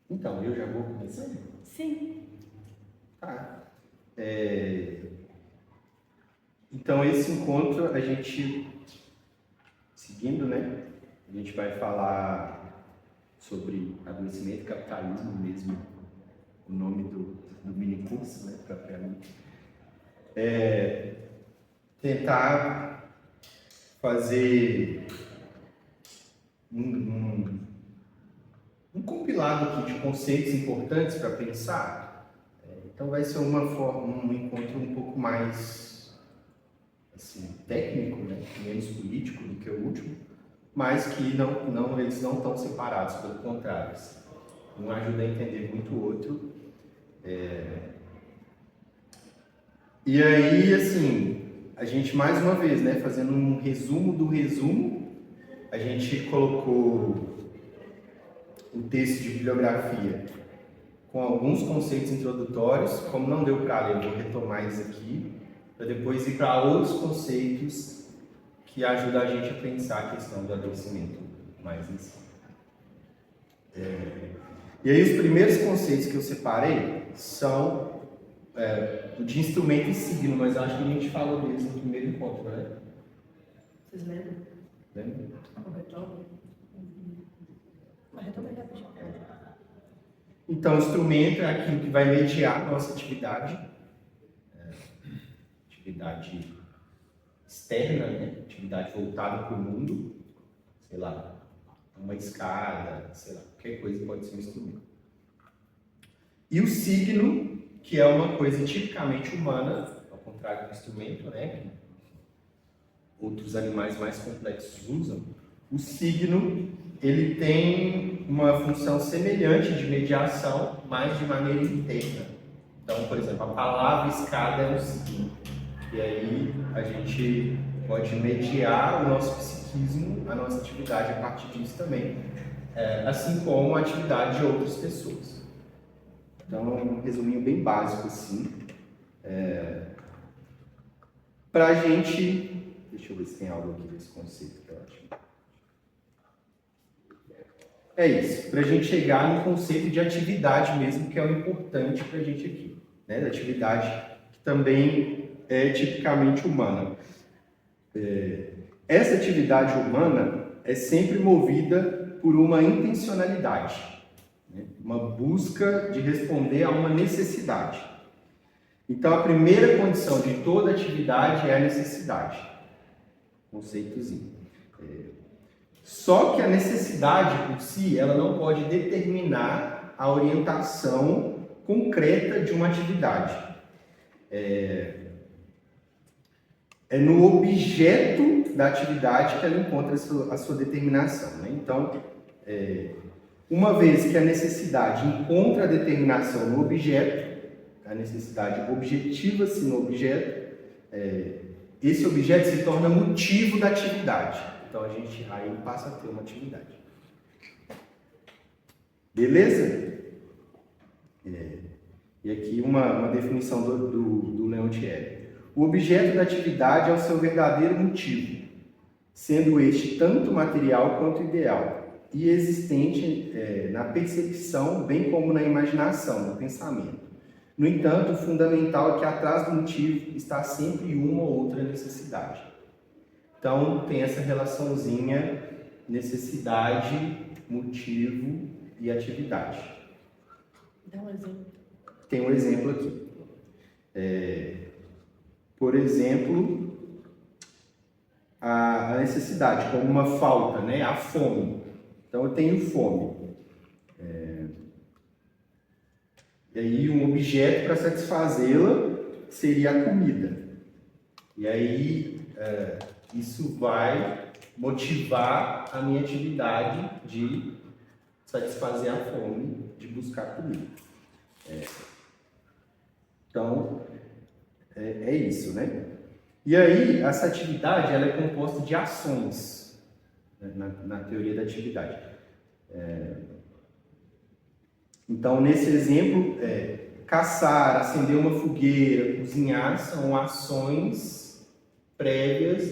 Então, eu já vou começando? Sim. Tá. Então, esse encontro, a gente, seguindo, né? A gente vai falar sobre adoecimento e capitalismo mesmo, o nome do mini curso, né? Propriamente. Tentar fazer um compilado aqui de conceitos importantes para pensar. Então, vai ser um encontro um pouco mais assim, técnico, né? Menos político do que o último, mas que eles não estão separados, pelo contrário. Um ajuda a entender muito o outro. E aí, assim, a gente mais uma vez, né, fazendo um resumo do resumo, a gente colocou o texto de bibliografia com alguns conceitos introdutórios. Como não deu para ler, eu vou retomar isso aqui, para depois ir para outros conceitos que ajudam a gente a pensar a questão do adoecimento mais em si. E aí os primeiros conceitos que eu separei são de instrumento e signo, mas acho que a gente falou deles no primeiro encontro, né? Vocês lembram? Lembra? O retorno? Mas retorno é rapidinho. Então, o instrumento é aquilo que vai mediar a nossa atividade, atividade externa, né? Atividade voltada para o mundo, sei lá, uma escada, sei lá, qualquer coisa pode ser um instrumento. E o signo, que é uma coisa tipicamente humana, ao contrário do instrumento, né? Que outros animais mais complexos usam. O signo, ele tem uma função semelhante de mediação, mas de maneira interna. Então, por exemplo, a palavra escada é um signo. E aí a gente pode mediar o nosso psiquismo, a nossa atividade a partir disso também, assim como a atividade de outras pessoas. Então, um resuminho bem básico assim. Para a gente, deixa eu ver se tem algo aqui desse conceito que eu acho. É isso, para a gente chegar no conceito de atividade mesmo, que é o importante para a gente aqui, né? Da atividade que também é tipicamente humana. Essa atividade humana é sempre movida por uma intencionalidade, né? Uma busca de responder a uma necessidade. Então, a primeira condição de toda atividade é a necessidade. Conceitozinho. Só que a necessidade por si, ela não pode determinar a orientação concreta de uma atividade. É no objeto da atividade que ela encontra a sua determinação, né? Então, uma vez que a necessidade encontra a determinação no objeto, a necessidade objetiva-se no objeto, esse objeto se torna motivo da atividade. Então, a gente aí passa a ter uma atividade. Beleza? E aqui uma definição do Leon Thierry. O objeto da atividade é o seu verdadeiro motivo, sendo este tanto material quanto ideal, e existente na percepção, bem como na imaginação, no pensamento. No entanto, o fundamental é que atrás do motivo está sempre uma ou outra necessidade. Então, tem essa relaçãozinha necessidade, motivo e atividade. Dá um exemplo. Tem um exemplo aqui. Por exemplo, a necessidade, como uma falta, né? A fome. Então, eu tenho fome. E aí, um objeto para satisfazê-la seria a comida. E aí, isso vai motivar a minha atividade de satisfazer a fome, de buscar comida. Então, é isso, né? E aí, essa atividade ela é composta de ações, né, na teoria da atividade. Então, nesse exemplo, caçar, acender uma fogueira, cozinhar são ações prévias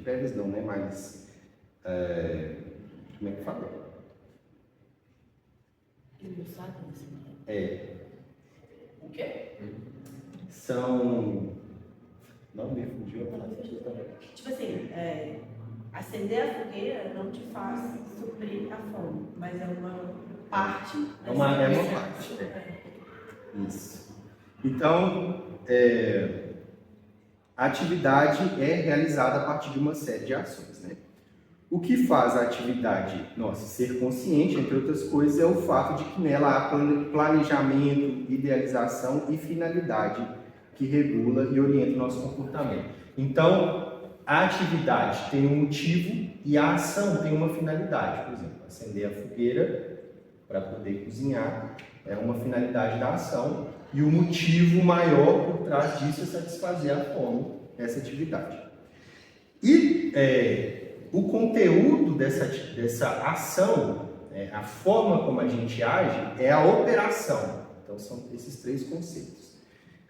prévias não, né? Mas como é que fala? Ilustrado nesse momento. O quê? São... Não me fugiu. Tipo assim, acender a fogueira não te faz suprir a fome, mas é uma parte. É uma parte. Isso. Então, a atividade é realizada a partir de uma série de ações, né? O que faz a atividade nossa ser consciente, entre outras coisas, é o fato de que nela há planejamento, idealização e finalidade que regula e orienta o nosso comportamento. Então, a atividade tem um motivo e a ação tem uma finalidade. Por exemplo, acender a fogueira para poder cozinhar é uma finalidade da ação e o motivo maior por trás disso é satisfazer a fome, essa atividade. E o conteúdo dessa ação, a forma como a gente age, é a operação. Então, são esses três conceitos.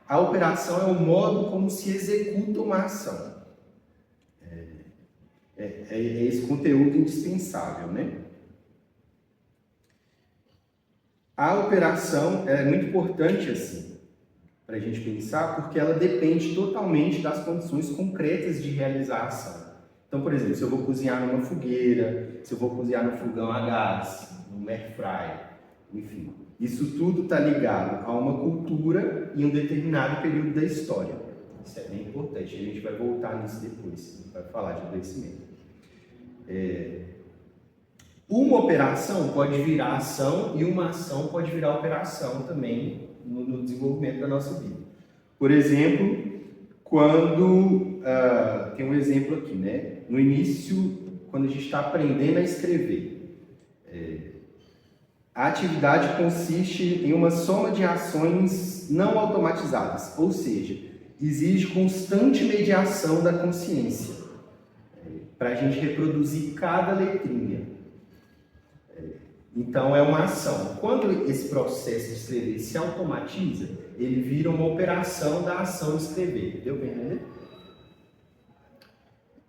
A operação é o modo como se executa uma ação. É esse conteúdo indispensável, né? A operação é muito importante, assim, para a gente pensar, porque ela depende totalmente das condições concretas de realizar a ação. Então, por exemplo, se eu vou cozinhar numa fogueira, se eu vou cozinhar no fogão a gás, no air fryer, enfim. Isso tudo está ligado a uma cultura e um determinado período da história. Isso é bem importante, a gente vai voltar nisso depois, a gente vai falar de adoecimento. Uma operação pode virar ação e uma ação pode virar operação também no desenvolvimento da nossa vida. Por exemplo, quando... tem um exemplo aqui, né? No início, quando a gente está aprendendo a escrever, a atividade consiste em uma soma de ações não automatizadas, ou seja, exige constante mediação da consciência para a gente reproduzir cada letrinha. Então, é uma ação. Quando esse processo de escrever se automatiza, ele vira uma operação da ação de escrever. Deu para entender?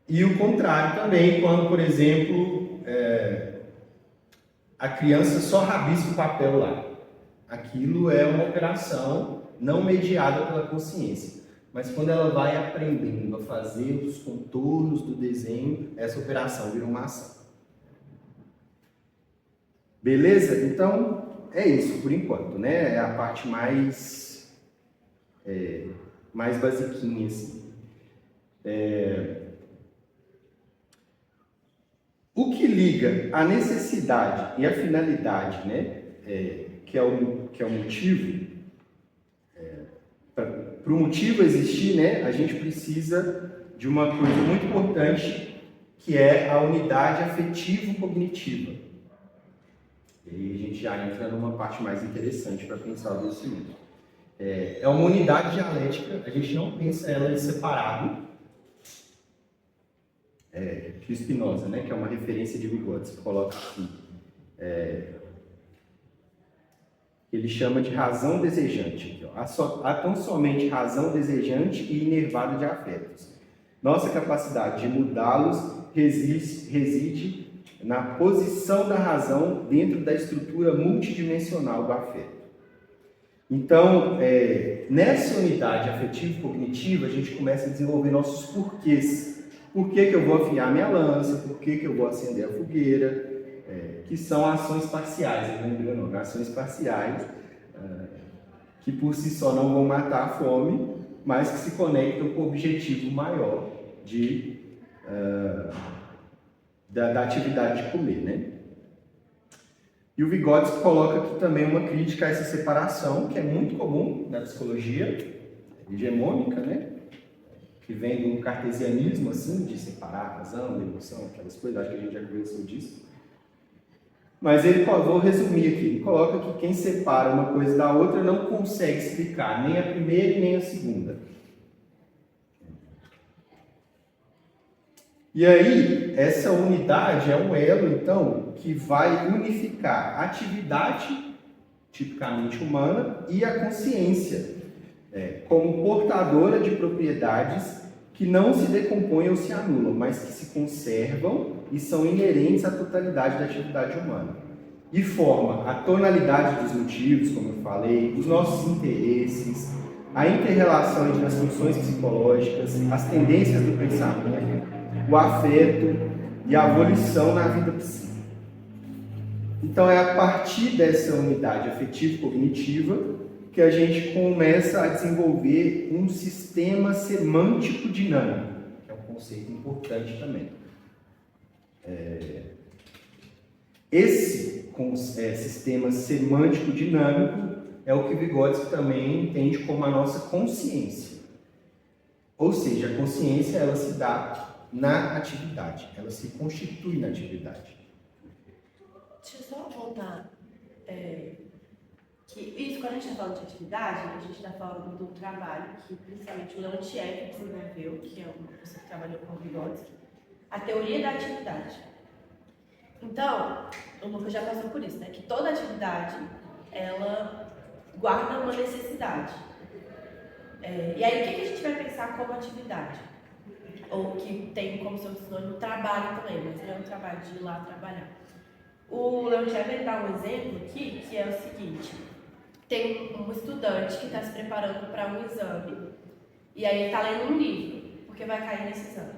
E o contrário também, quando, por exemplo, a criança só rabisca o papel lá. Aquilo é uma operação não mediada pela consciência. Mas quando ela vai aprendendo a fazer os contornos do desenho, essa operação vira uma ação. Beleza? Então, é isso por enquanto, né? É a parte mais basiquinha, assim. O que liga a necessidade e a finalidade, né? Que é o motivo, para o motivo existir, né? A gente precisa de uma coisa muito importante, que é a unidade afetivo-cognitiva. E aí a gente já entra numa parte mais interessante para pensar o adoecimento. É uma unidade dialética, a gente não pensa ela em separado. De Spinoza, né, que é uma referência de Vygotsky, coloca aqui. Ele chama de razão desejante. Aqui, ó. Há tão somente razão desejante e inervada de afetos. Nossa capacidade de mudá-los reside na posição da razão dentro da estrutura multidimensional do afeto. Então, nessa unidade afetivo-cognitiva, a gente começa a desenvolver nossos porquês. Por que eu vou afiar minha lança? Por que eu vou acender a fogueira? Que são ações parciais, lembrando, ações parciais que por si só não vão matar a fome, mas que se conectam com o objetivo maior da atividade de comer, né? E o Vygotsky coloca aqui também uma crítica a essa separação, que é muito comum na psicologia hegemônica, né? Que vem do cartesianismo, assim, de separar a razão, a emoção, aquelas coisas, acho que a gente já conversou disso. Mas vou resumir aqui, ele coloca que quem separa uma coisa da outra não consegue explicar nem a primeira e nem a segunda. E aí, essa unidade é um elo, então, que vai unificar a atividade, tipicamente humana, e a consciência, como portadora de propriedades que não se decompõem ou se anulam, mas que se conservam e são inerentes à totalidade da atividade humana. e forma a tonalidade dos motivos, como eu falei, os nossos interesses, a inter-relação entre as funções psicológicas, as tendências do pensamento, o afeto e a volição na vida psíquica. Então é a partir dessa unidade afetivo-cognitiva que a gente começa a desenvolver um sistema semântico dinâmico, que é um conceito importante também. Esse sistema semântico dinâmico é o que Vygotsky também entende como a nossa consciência. Ou seja, a consciência ela se dá na atividade, ela se constitui na atividade. Deixa eu só voltar. Que isso, quando a gente está falando de atividade, a gente está falando do trabalho que principalmente o Leontiev desenvolveu, que é uma pessoa que trabalhou com o Vygotsky, a teoria da atividade. Então, o Lucas já passou por isso, né? Que toda atividade, ela guarda uma necessidade. E aí, o que a gente vai pensar como atividade? Ou que tem como seu sinônimo trabalho também, mas não é um trabalho de ir lá trabalhar. O Leontiev dá um exemplo aqui, que é o seguinte. Tem um estudante que está se preparando para um exame, e aí ele está lendo um livro, porque vai cair nesse exame.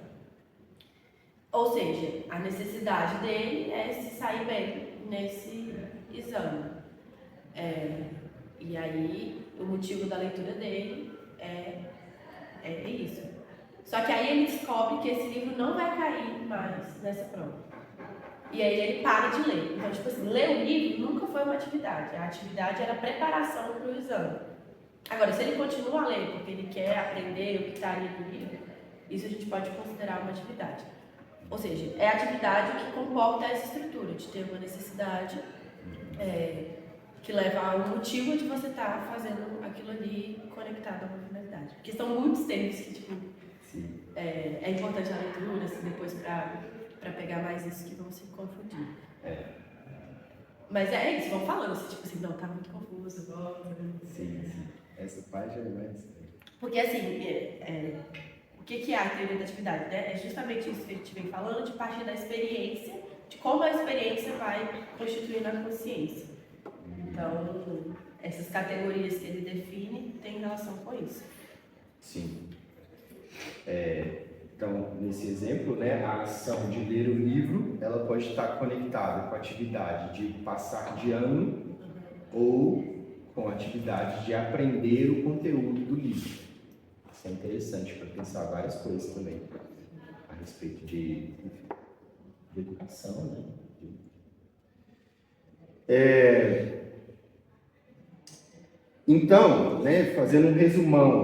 Ou seja, a necessidade dele é se sair bem nesse exame. E aí, o motivo da leitura dele é isso. Só que aí ele descobre que esse livro não vai cair mais nessa prova. E aí ele para de ler. Então, tipo assim, ler o livro nunca foi uma atividade. A atividade era a preparação para o exame. Agora, se ele continua a ler porque ele quer aprender o que está ali no livro, isso a gente pode considerar uma atividade. Ou seja, é a atividade que comporta essa estrutura, de ter uma necessidade que leva a um motivo de você estar fazendo aquilo ali conectado a uma finalidade. Porque são muitos termos que, tipo, é importante a leitura, assim, depois para pegar mais isso que vão se confundir. Mas é isso, vão falando, assim, tipo assim, não, tá muito confuso agora. Sim. Essa parte é mais... Porque, assim, o que é a teoria da atividade, né? É justamente isso que a gente vem falando, de partir da experiência, de como a experiência vai constituir a consciência. Então, essas categorias que ele define têm relação com isso. Sim. Então, nesse exemplo, né, a ação de ler o livro, ela pode estar conectada com a atividade de passar de ano ou com a atividade de aprender o conteúdo do livro. Isso é interessante para pensar várias coisas também a respeito de educação, né? Então, né, fazendo um resumão,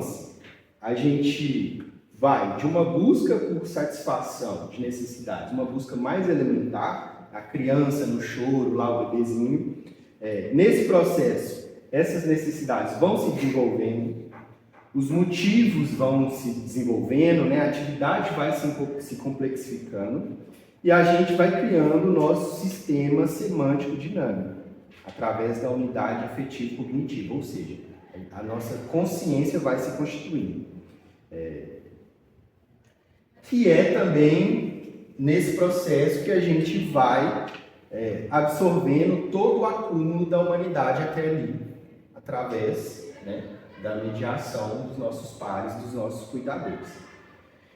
a gente vai de uma busca por satisfação de necessidades, uma busca mais elementar, a criança no choro, lá o bebezinho. Nesse processo, essas necessidades vão se desenvolvendo, os motivos vão se desenvolvendo, né? A atividade vai se complexificando e a gente vai criando o nosso sistema semântico dinâmico através da unidade afetivo-cognitiva, ou seja, a nossa consciência vai se constituindo. Que é também nesse processo que a gente vai absorvendo todo o acúmulo da humanidade até ali, através, né, da mediação dos nossos pares, dos nossos cuidadores.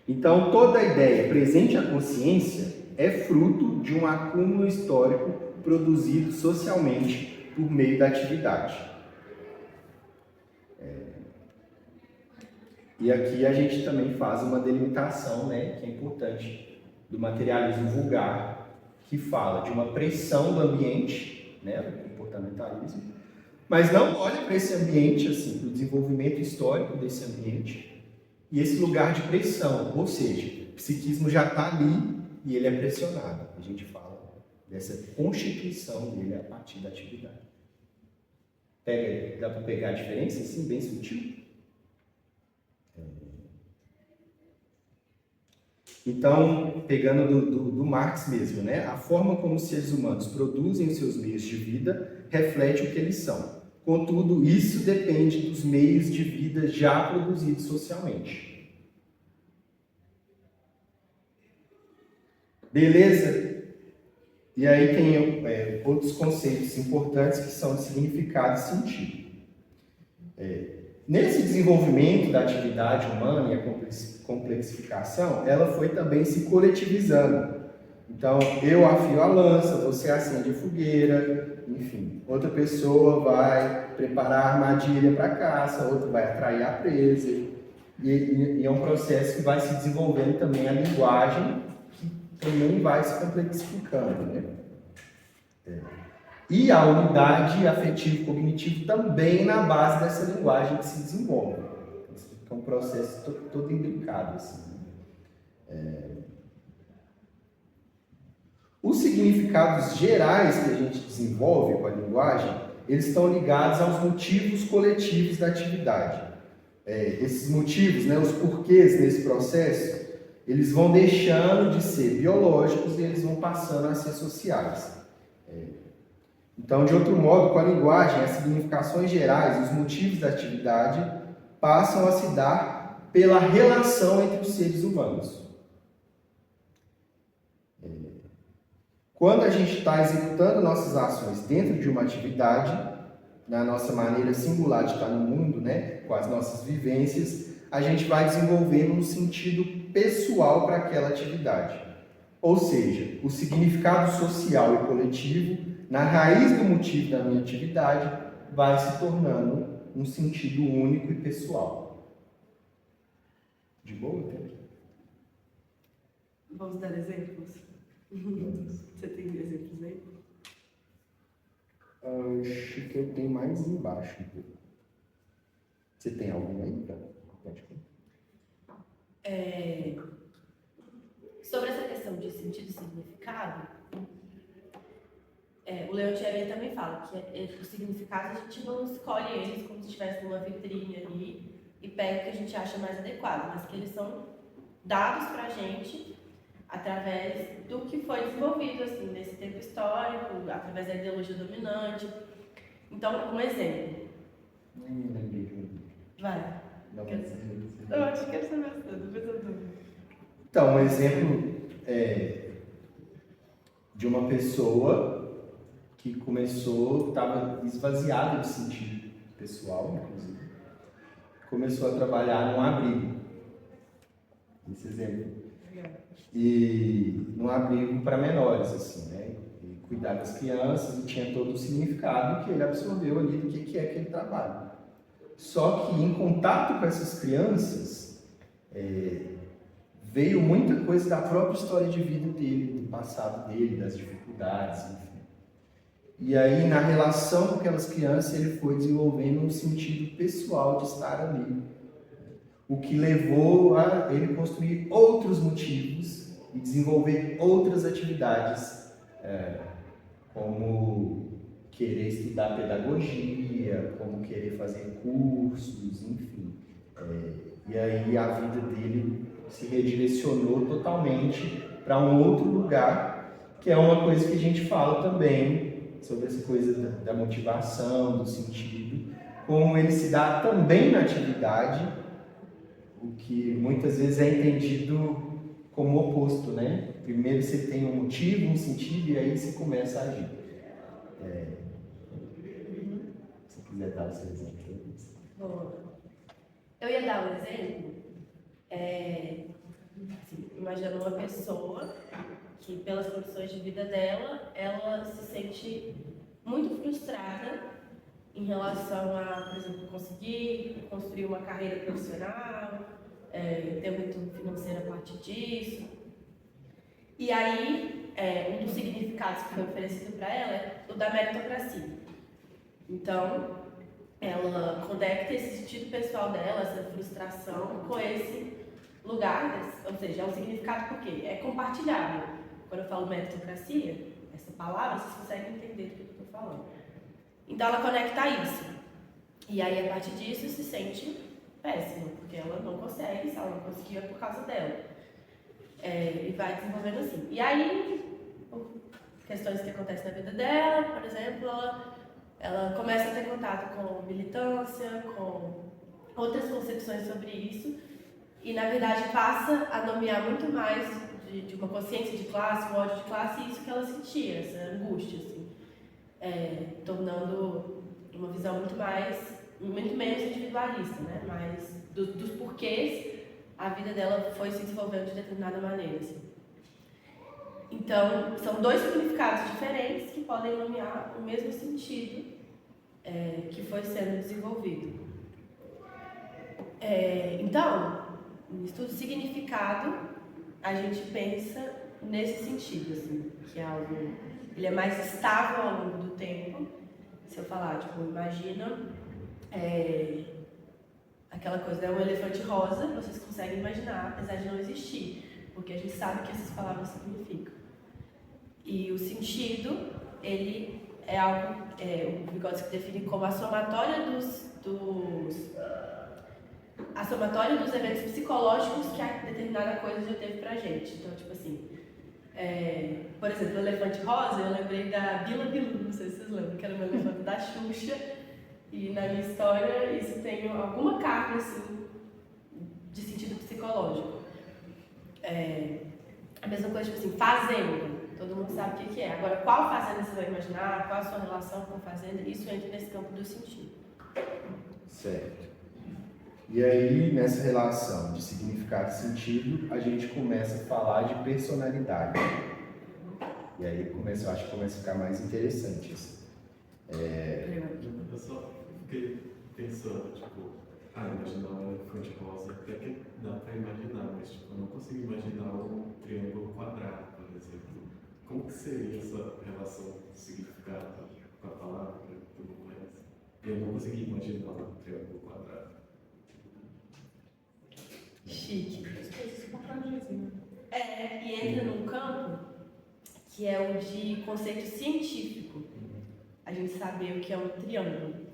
Então, toda a ideia presente à consciência é fruto de um acúmulo histórico produzido socialmente por meio da atividade. E aqui a gente também faz uma delimitação, né, que é importante, do materialismo vulgar, que fala de uma pressão do ambiente, né, do comportamentalismo, mas não olha para esse ambiente, assim, para o desenvolvimento histórico desse ambiente e esse lugar de pressão, ou seja, o psiquismo já está ali e ele é pressionado. A gente fala dessa constituição dele a partir da atividade. Dá para pegar a diferença, assim, bem sutil? Então, pegando do Marx mesmo, né? A forma como os seres humanos produzem os seus meios de vida reflete o que eles são. Contudo, isso depende dos meios de vida já produzidos socialmente. Beleza? E aí tem outros conceitos importantes que são de significado e sentido. Nesse desenvolvimento da atividade humana e a complexificação, ela foi também se coletivizando. Então, eu afio a lança, você acende a fogueira, enfim. Outra pessoa vai preparar a armadilha para a caça, outra vai atrair a presa. E é um processo que vai se desenvolvendo também a linguagem, que também vai se complexificando, né? E a unidade afetivo-cognitivo também na base dessa linguagem que se desenvolve. É um processo todo imbricado, assim. Os significados gerais que a gente desenvolve com a linguagem, eles estão ligados aos motivos coletivos da atividade. Esses motivos, né, os porquês nesse processo, eles vão deixando de ser biológicos e eles vão passando a ser sociais. Então, de outro modo, com a linguagem, as significações gerais, os motivos da atividade passam a se dar pela relação entre os seres humanos. Quando a gente está executando nossas ações dentro de uma atividade, na nossa maneira singular de estar no mundo, né, com as nossas vivências, a gente vai desenvolvendo um sentido pessoal para aquela atividade. Ou seja, o significado social e coletivo, na raiz do motivo da minha atividade, vai se tornando um sentido único e pessoal. De boa, Pedro? Vamos dar exemplos? Você tem exemplos aí? Acho que eu tenho mais embaixo. Você tem algum aí? Pode Sobre essa questão de sentido e significado, o Leon Xavier também fala que os significados a gente não escolhe eles como se estivesse numa vitrine ali e pega o que a gente acha mais adequado, mas que eles são dados pra gente através do que foi desenvolvido assim, nesse tempo histórico, através da ideologia dominante. Então, um exemplo. Vai. Eu acho que quero saber tudo, depois eu dou. Então, um exemplo de uma pessoa que começou, estava esvaziada de sentido pessoal, inclusive, começou a trabalhar num abrigo. Esse exemplo. E num abrigo para menores, assim, né? E cuidar das crianças, e tinha todo o significado que ele absorveu ali do que é aquele trabalho. Só que em contato com essas crianças, veio muita coisa da própria história de vida dele, do passado dele, das dificuldades, enfim. E aí, na relação com aquelas crianças, ele foi desenvolvendo um sentido pessoal de estar ali. O que levou a ele construir outros motivos e desenvolver outras atividades, como querer estudar pedagogia, como querer fazer cursos, enfim. E aí a vida dele se redirecionou totalmente para um outro lugar, que é uma coisa que a gente fala também sobre essa coisa da motivação, do sentido, como ele se dá também na atividade, o que muitas vezes é entendido como oposto, né? Primeiro você tem um motivo, um sentido, e aí você começa a agir. Se quiser dar o seu exemplo. Eu ia dar um exemplo, assim, imaginando uma pessoa que, pelas condições de vida dela, ela se sente muito frustrada em relação a, por exemplo, conseguir construir uma carreira profissional, ter um retorno financeiro a partir disso. E aí, um dos significados que foi oferecido para ela é o da meritocracia. Então, ela conecta esse sentido pessoal dela, essa frustração, com esse lugar, ou seja, é um significado porque é compartilhável. Quando eu falo meritocracia, essa palavra, vocês conseguem entender do que eu estou falando. Então ela conecta isso. E aí, a partir disso, se sente péssima, porque ela não consegue, se ela não conseguiu é por causa dela. E vai desenvolvendo assim. E aí, por questões que acontecem na vida dela, por exemplo, ela começa a ter contato com militância, com outras concepções sobre isso, e na verdade passa a nomear muito mais de uma consciência de classe, um ódio de classe, e isso que ela sentia, essa angústia, assim, tornando uma visão muito menos individualista, né? Mas dos porquês a vida dela foi se desenvolvendo de determinada maneira, assim. Então, são dois significados diferentes que podem nomear o mesmo sentido que foi sendo desenvolvido. Então, no estudo significado, a gente pensa nesse sentido, assim, que é algo, ele é mais estável ao longo do tempo. Se eu falar, tipo, imagina aquela coisa, um elefante rosa, vocês conseguem imaginar, apesar de não existir, porque a gente sabe o que essas palavras significam. E o sentido, ele é algo, o Vygotsky define como a somatória dos eventos psicológicos que a determinada coisa já teve pra gente. Então, tipo assim, por exemplo, o elefante rosa, eu lembrei da Bila Bilu, não sei se vocês lembram, que era um elefante da Xuxa, e na minha história isso tem alguma carga, assim, de sentido psicológico. A mesma coisa, tipo assim, fazenda, todo mundo sabe o que é. Agora, qual fazenda você vai imaginar, qual a sua relação com a fazenda, isso entra nesse campo do sentido. Certo. E aí, nessa relação de significado e sentido, a gente começa a falar de personalidade. E aí eu acho que começa a ficar mais interessante. Assim. Eu só fiquei pensando, tipo, imaginar um elefante rosa, até que dá pra imaginar, mas tipo, eu não consigo imaginar um triângulo quadrado, por exemplo. Como que seria essa relação de significado com a palavra que tu não conhece? Eu não consegui imaginar um triângulo quadrado. Chique. As coisas se contradizem, né? E entra num campo que é o de conceito científico. A gente saber o que é um triângulo.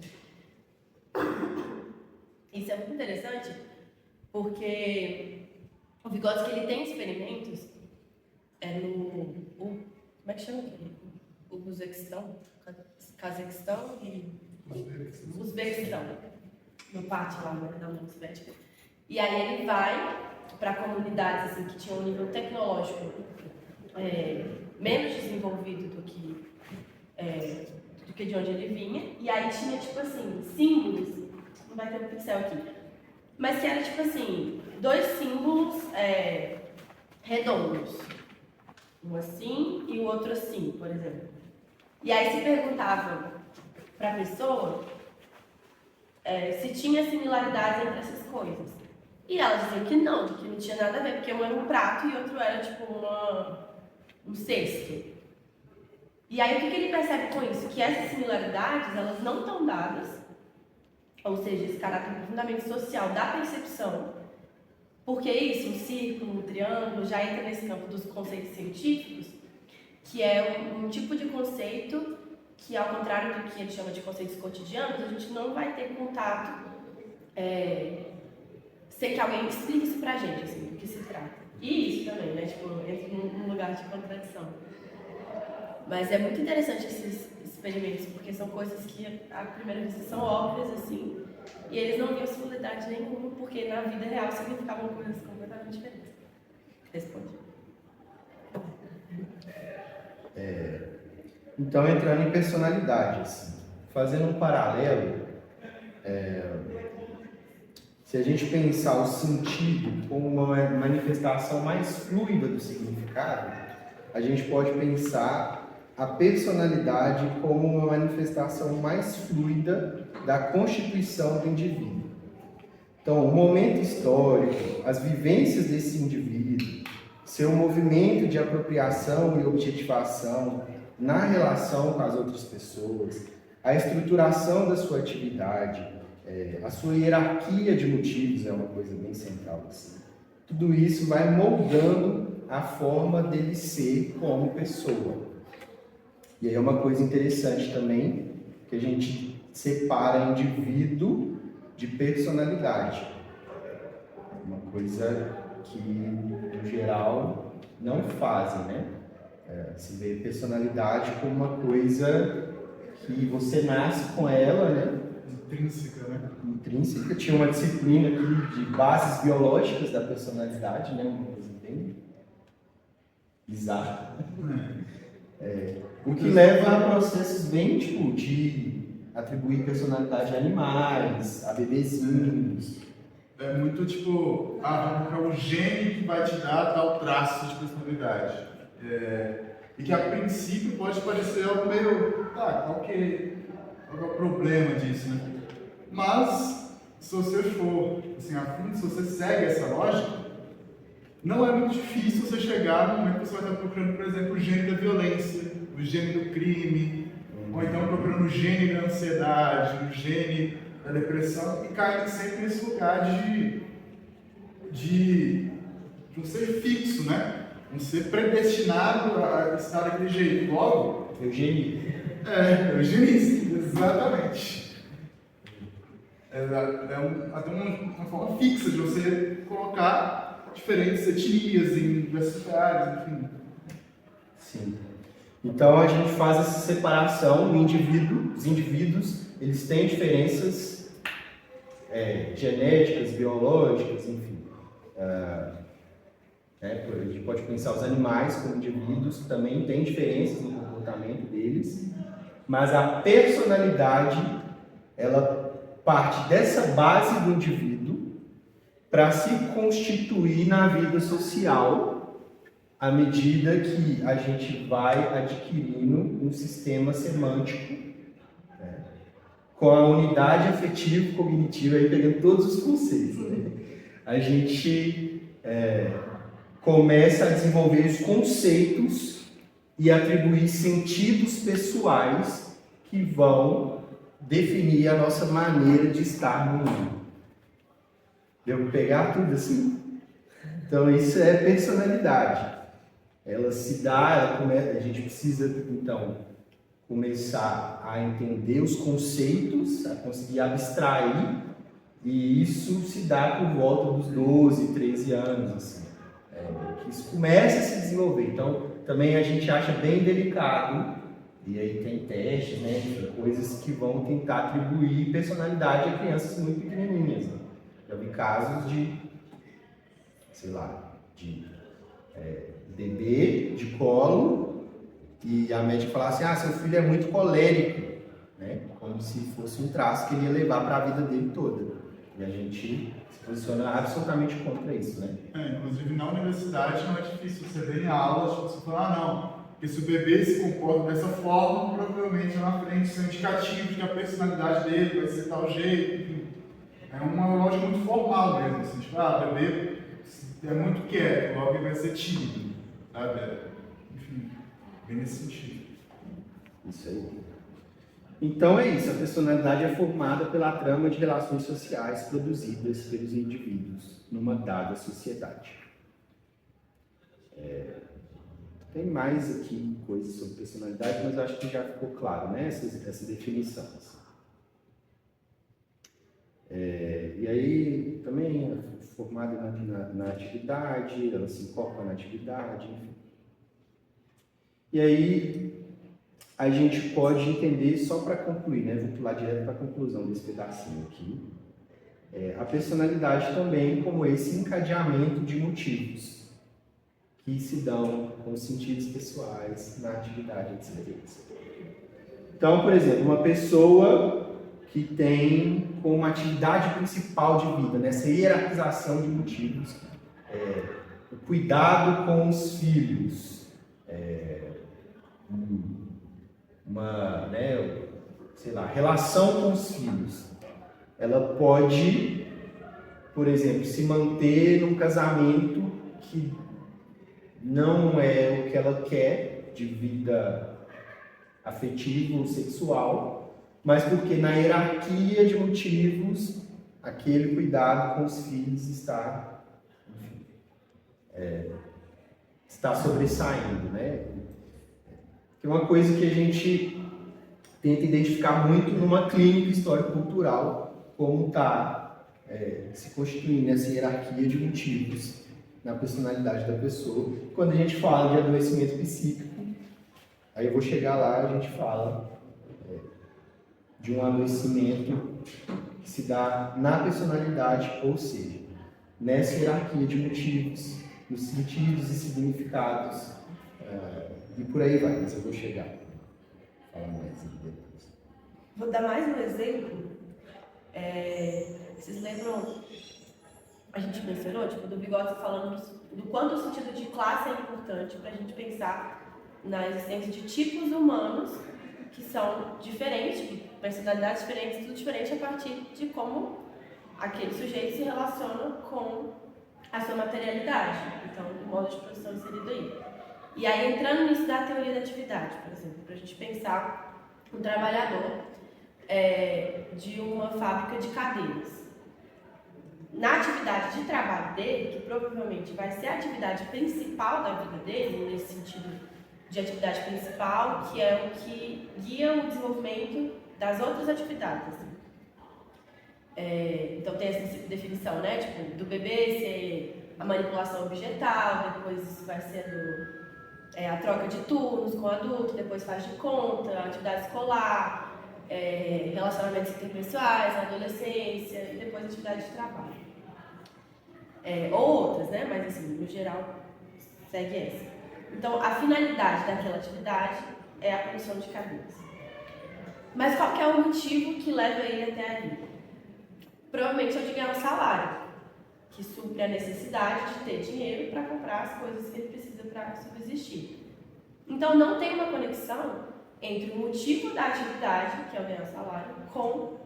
Isso é muito interessante porque o Vygotsky, ele tem experimentos como é que chama aquele? O Cazaquistão e Uzbequistão, no pátio lá da União Soviética. E aí ele vai para comunidades assim, que tinham um nível tecnológico menos desenvolvido do que de onde ele vinha, e aí tinha, tipo assim, símbolos, não vai ter um pincel aqui, mas que era, tipo assim, dois símbolos redondos, um assim e o outro assim, por exemplo. E aí se perguntava para a pessoa se tinha similaridades entre essas coisas. E ela dizia que não tinha nada a ver, porque um era um prato e outro era, tipo, um cesto. E aí, o que ele percebe com isso? Que essas similaridades, elas não estão dadas, ou seja, esse caráter profundamente social da percepção, porque isso, um círculo, um triângulo, já entra nesse campo dos conceitos científicos, que é um tipo de conceito que, ao contrário do que ele chama de conceitos cotidianos, a gente não vai ter contato sem que alguém explique isso pra gente, assim, do que se trata. E isso também, né? Tipo, entra num lugar de contradição. Mas é muito interessante esses experimentos, porque são coisas que, à primeira vista, são óbvias, assim, e eles não viam similaridade nenhuma, porque na vida real significavam coisas completamente diferentes. Responde. Então, entrando em personalidade, assim, fazendo um paralelo, se a gente pensar o sentido como uma manifestação mais fluida do significado, a gente pode pensar a personalidade como uma manifestação mais fluida da constituição do indivíduo. Então, o momento histórico, as vivências desse indivíduo, seu movimento de apropriação e objetivação na relação com as outras pessoas, a estruturação da sua atividade, a sua hierarquia de motivos é uma coisa bem central. Assim. Tudo isso vai moldando a forma dele ser como pessoa. E aí é uma coisa interessante também, que a gente separa indivíduo de personalidade. Uma coisa que, no geral, não fazem, né? Se vê personalidade como uma coisa que você nasce com ela, né? Intrínseca, né? Intrínseca. Tinha uma disciplina aqui de bases biológicas da personalidade, né? Uma coisa bem bizarro. O que leva a processos bem, tipo, de atribuir personalidade a animais, a bebezinhos. É muito tipo, é o gene que vai te dar tal traço de personalidade. E que a princípio pode parecer algo meio, qual que é o problema disso, né? Mas, se você for assim, a fundo, se você segue essa lógica, não é muito difícil você chegar no momento que você vai estar procurando, por exemplo, o gene da violência, o gene do crime, ou então procurando o gene da ansiedade, o gene da depressão, e caindo sempre nesse lugar de um ser fixo, né? Um ser predestinado a estar daquele jeito. Logo, Eugenia. eugenista, exatamente. Até uma forma fixa de você colocar diferentes etnias em diversos lugares, enfim. Sim. Então a gente faz essa separação, os indivíduos, eles têm diferenças genéticas, biológicas, enfim. A gente pode pensar os animais como indivíduos, que também têm diferenças no comportamento deles, mas a personalidade, ela parte dessa base do indivíduo para se constituir na vida social à medida que a gente vai adquirindo um sistema semântico, né, com a unidade afetivo-cognitiva, aí pegando todos os conceitos, né, a gente começa a desenvolver os conceitos e atribuir sentidos pessoais que vão definir a nossa maneira de estar no mundo. Deu para pegar tudo assim? Então isso é personalidade. Ela se dá, a gente precisa então começar a entender os conceitos, a conseguir abstrair, e isso se dá por volta dos 12, 13 anos, assim, que isso começa a se desenvolver. Então também a gente acha bem delicado, e aí tem testes, né, coisas que vão tentar atribuir personalidade a crianças muito pequenininhas, né? Já vi casos de, bebê de colo, e a médica falava assim, seu filho é muito colérico, né? Como se fosse um traço que ele ia levar para a vida dele toda. E a gente se posiciona absolutamente contra isso, né? Inclusive na universidade não é difícil você ver em aulas, você falar, não, porque se o bebê se comporta dessa forma, provavelmente lá na frente isso é indicativo de que a personalidade dele vai ser tal jeito, enfim. É uma lógica muito formal mesmo, assim, tipo, o bebê é muito quieto, logo ele vai ser tímido, sabe? Enfim, bem nesse sentido. Isso aí. Então é isso, a personalidade é formada pela trama de relações sociais produzidas pelos indivíduos numa dada sociedade. Tem mais aqui coisas sobre personalidade, mas acho que já ficou claro, né, essa definição. E aí também é formada na atividade, ela se incorpora na atividade, enfim. E aí a gente pode entender, só para concluir, né? Vou pular direto para a conclusão desse pedacinho aqui. A personalidade também como esse encadeamento de motivos que se dão com os sentidos pessoais na atividade, etc. Então, por exemplo, uma pessoa que tem como atividade principal de vida, nessa hierarquização de motivos, o cuidado com os filhos, relação com os filhos, ela pode, por exemplo, se manter num casamento que não é o que ela quer de vida afetiva ou sexual, mas porque na hierarquia de motivos, aquele cuidado com os filhos está sobressaindo, né? Que é uma coisa que a gente tenta identificar muito numa clínica histórico-cultural, como está se constituindo essa hierarquia de motivos na personalidade da pessoa. Quando a gente fala de adoecimento psíquico, aí eu vou chegar lá, a gente fala de um adoecimento que se dá na personalidade, ou seja, nessa hierarquia de motivos, nos sentidos e significados E por aí vai, mas eu vou chegar. Falar mais depois. Vou dar mais um exemplo. Vocês lembram? A gente mencionou, tipo, do Vygotsky falando do quanto o sentido de classe é importante para a gente pensar na existência de tipos humanos que são diferentes, tipo, personalidades diferentes, tudo diferente a partir de como aquele sujeito se relaciona com a sua materialidade. Então, o modo de produção inserido aí. E aí, entrando nisso da teoria da atividade, por exemplo, para a gente pensar um trabalhador de uma fábrica de cadeiras. Na atividade de trabalho dele, que provavelmente vai ser a atividade principal da vida dele, nesse sentido de atividade principal, que é o que guia o desenvolvimento das outras atividades. Então tem essa definição, né? Tipo, do bebê ser a manipulação objetal, depois isso vai sendo a troca de turnos com o adulto, depois faz de conta, atividade escolar, relacionamentos interpessoais, adolescência e depois atividade de trabalho. Ou outras, né? Mas assim, no geral, segue essa. Então, a finalidade daquela atividade é a produção de cadeiras. Mas qual que é o motivo que leva ele até ali? Provavelmente é o de ganhar um salário, que supre a necessidade de ter dinheiro para comprar as coisas que ele precisa para subsistir. Então, não tem uma conexão entre o motivo da atividade, que é o ganhar um salário, com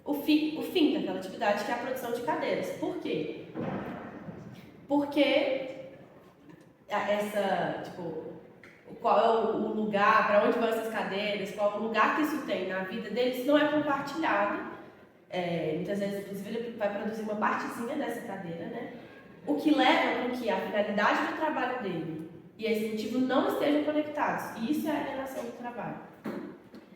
o fim daquela atividade, que é a produção de cadeiras. Por quê? Porque qual é o lugar, para onde vão essas cadeiras, qual é o lugar que isso tem na vida deles, não é compartilhado. Muitas vezes, inclusive, ele vai produzir uma partezinha dessa cadeira, né? O que leva com que a finalidade do trabalho dele e esse motivo não estejam conectados. E isso é a alienação do trabalho.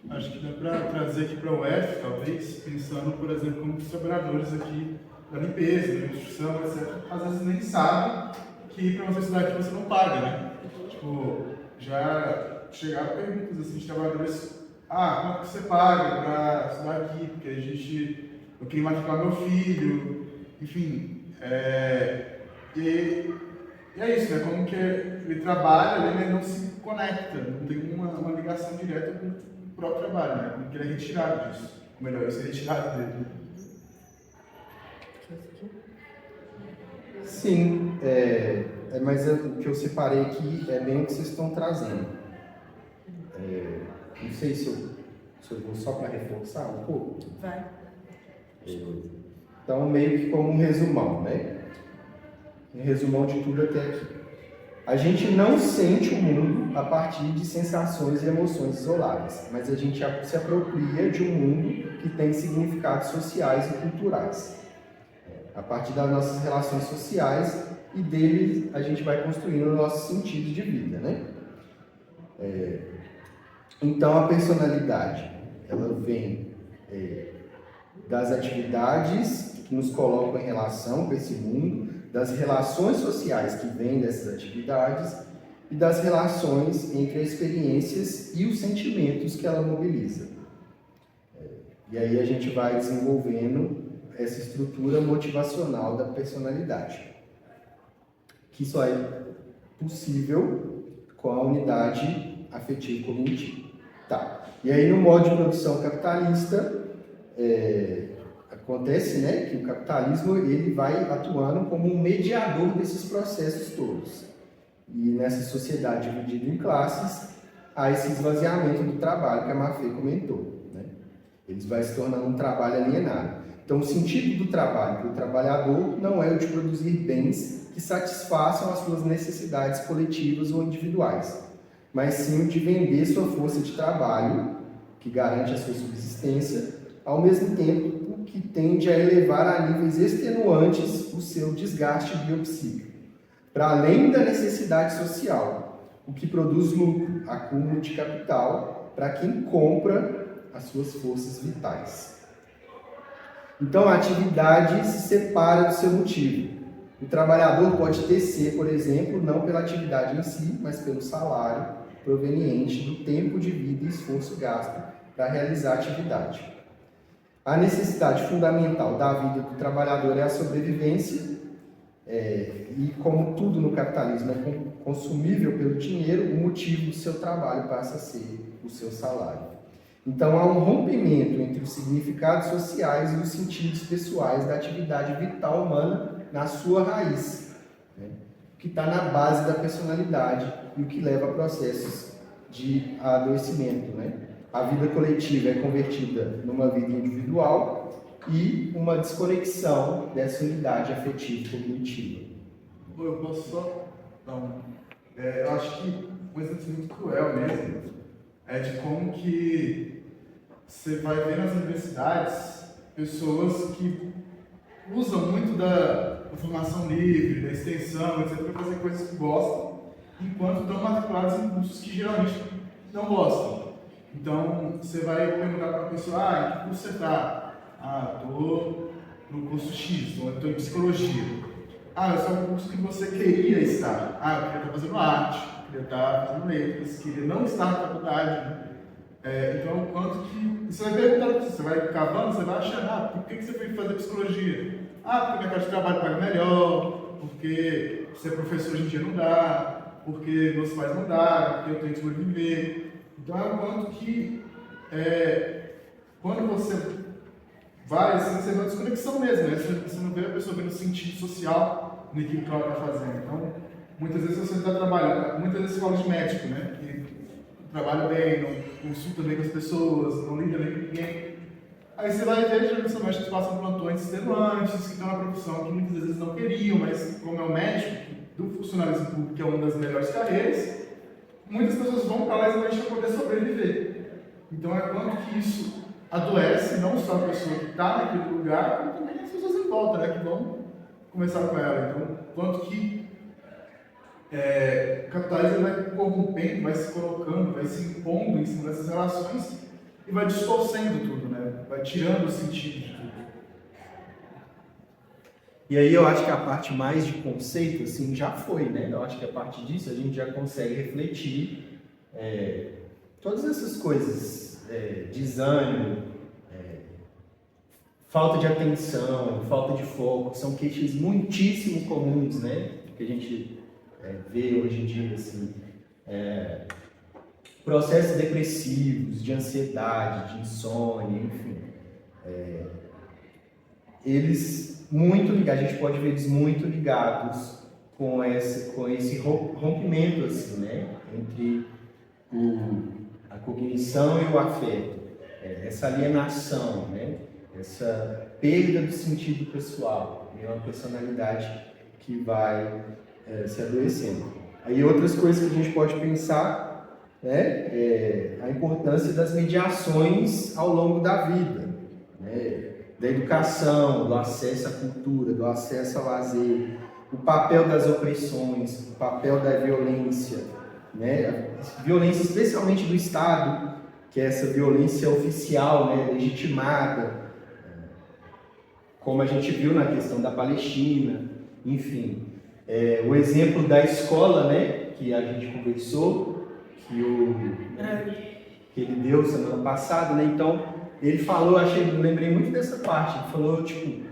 Acho que dá para trazer aqui para o UF, talvez, pensando, por exemplo, como os trabalhadores aqui da limpeza, da construção, etc., às vezes nem sabem que para você estudar aqui você não paga, né? Tipo, já chegaram perguntas assim de trabalhadores: quanto que você paga para estudar aqui? Porque eu queria matricular meu filho, enfim. E é isso, né? Como que ele trabalha, ele não se conecta, não tem uma ligação direta com o próprio trabalho, né? Como que ele é retirado disso. Ou melhor, isso é retirado dele. Sim, mas o que eu separei aqui é bem o que vocês estão trazendo. Não sei se eu vou só para reforçar um pouco. Vai. Então, meio que como um resumão, né? Um resumão de tudo até aqui. A gente não sente o mundo a partir de sensações e emoções isoladas, mas a gente se apropria de um mundo que tem significados sociais e culturais. A partir das nossas relações sociais e deles a gente vai construindo o nosso sentido de vida, né? Então a personalidade, ela vem das atividades que nos colocam em relação com esse mundo, das relações sociais que vêm dessas atividades e das relações entre as experiências e os sentimentos que ela mobiliza. E aí a gente vai desenvolvendo essa estrutura motivacional da personalidade, que só é possível com a unidade afetivo-cognitiva. Tá. E aí no modo de produção capitalista, acontece, né, que o capitalismo ele vai atuando como um mediador desses processos todos. E nessa sociedade dividida em classes, há esse esvaziamento do trabalho que a Mafê comentou, né? Ele vai se tornando um trabalho alienado. Então, o sentido do trabalho para o trabalhador não é o de produzir bens que satisfaçam as suas necessidades coletivas ou individuais, mas sim o de vender sua força de trabalho, que garante a sua subsistência, ao mesmo tempo que tende a elevar a níveis extenuantes o seu desgaste biopsíquico, para além da necessidade social, o que produz lucro, acúmulo de capital, para quem compra as suas forças vitais. Então, a atividade se separa do seu motivo. O trabalhador pode tecer, por exemplo, não pela atividade em si, mas pelo salário proveniente do tempo de vida e esforço gasto para realizar a atividade. A necessidade fundamental da vida do trabalhador é a sobrevivência, E como tudo no capitalismo é consumível pelo dinheiro, o motivo do seu trabalho passa a ser o seu salário. Então há um rompimento entre os significados sociais e os sentidos pessoais da atividade vital humana na sua raiz, né? Que está na base da personalidade e o que leva a processos de adoecimento, né? A vida coletiva é convertida numa vida individual e uma desconexão dessa unidade afetiva e cognitiva. Eu posso só dar eu acho que um exemplo muito cruel mesmo é de como que você vai ver nas universidades pessoas que usam muito da formação livre, da extensão, etc., para fazer coisas que gostam, enquanto estão matriculados em cursos que geralmente não gostam. Então, você vai perguntar para a pessoa, em que curso você está? Estou no curso X, ou estou em psicologia. Esse é o curso que você queria estar. Eu queria estar fazendo arte, queria estar fazendo letras, queria não estar na faculdade, né? Então, quanto que... Você vai perguntar, você vai cavando, você vai achando, por que você foi fazer psicologia? Porque o mercado de trabalho paga melhor, porque ser professor hoje em dia não dá, porque meus pais não dá, porque eu tenho que sobreviver. Então, é o quanto que, quando você vai, assim, você vê uma desconexão mesmo, né? Você não vê a pessoa vendo sentido social naquilo que ela está fazendo. Então, muitas vezes você está trabalhando, muitas vezes você fala de médico, né? Que trabalha bem, não consulta bem com as pessoas, não lida bem com ninguém. Aí você vai ver, geralmente são médicos que passam plantões extenuantes, que estão na profissão que muitas vezes não queriam, mas como é um médico do funcionalismo público, que é uma das melhores carreiras, muitas pessoas vão para lá exatamente para poder sobreviver. Então é quanto que isso adoece, não só a pessoa que está naquele lugar, como também as pessoas em volta, né, que vão começar com ela. Então, quanto que o capitalismo vai corrompendo, vai se colocando, vai se impondo em cima dessas relações e vai distorcendo tudo, né? Vai tirando o sentido de tudo. E aí eu acho que a parte mais de conceito, assim, já foi, né? Eu acho que a partir disso a gente já consegue refletir todas essas coisas, desânimo, falta de atenção, falta de foco, que são queixas muitíssimo comuns, né? Que a gente vê hoje em dia, assim, processos depressivos, de ansiedade, de insônia, enfim. Eles muito ligados, a gente pode ver eles muito ligados com esse rompimento, assim, né? Entre a cognição e o afeto, essa alienação, né? Essa perda do sentido pessoal, é uma personalidade que vai se adoecendo. Aí outras coisas que a gente pode pensar, né, a importância das mediações ao longo da vida, né, da educação, do acesso à cultura, do acesso ao lazer, o papel das opressões, o papel da violência, né, violência especialmente do Estado, que é essa violência oficial, né, legitimada, como a gente viu na questão da Palestina, enfim. O exemplo da escola, né, que a gente conversou, que ele deu semana passada, né, então ele falou, lembrei muito dessa parte, ele falou, que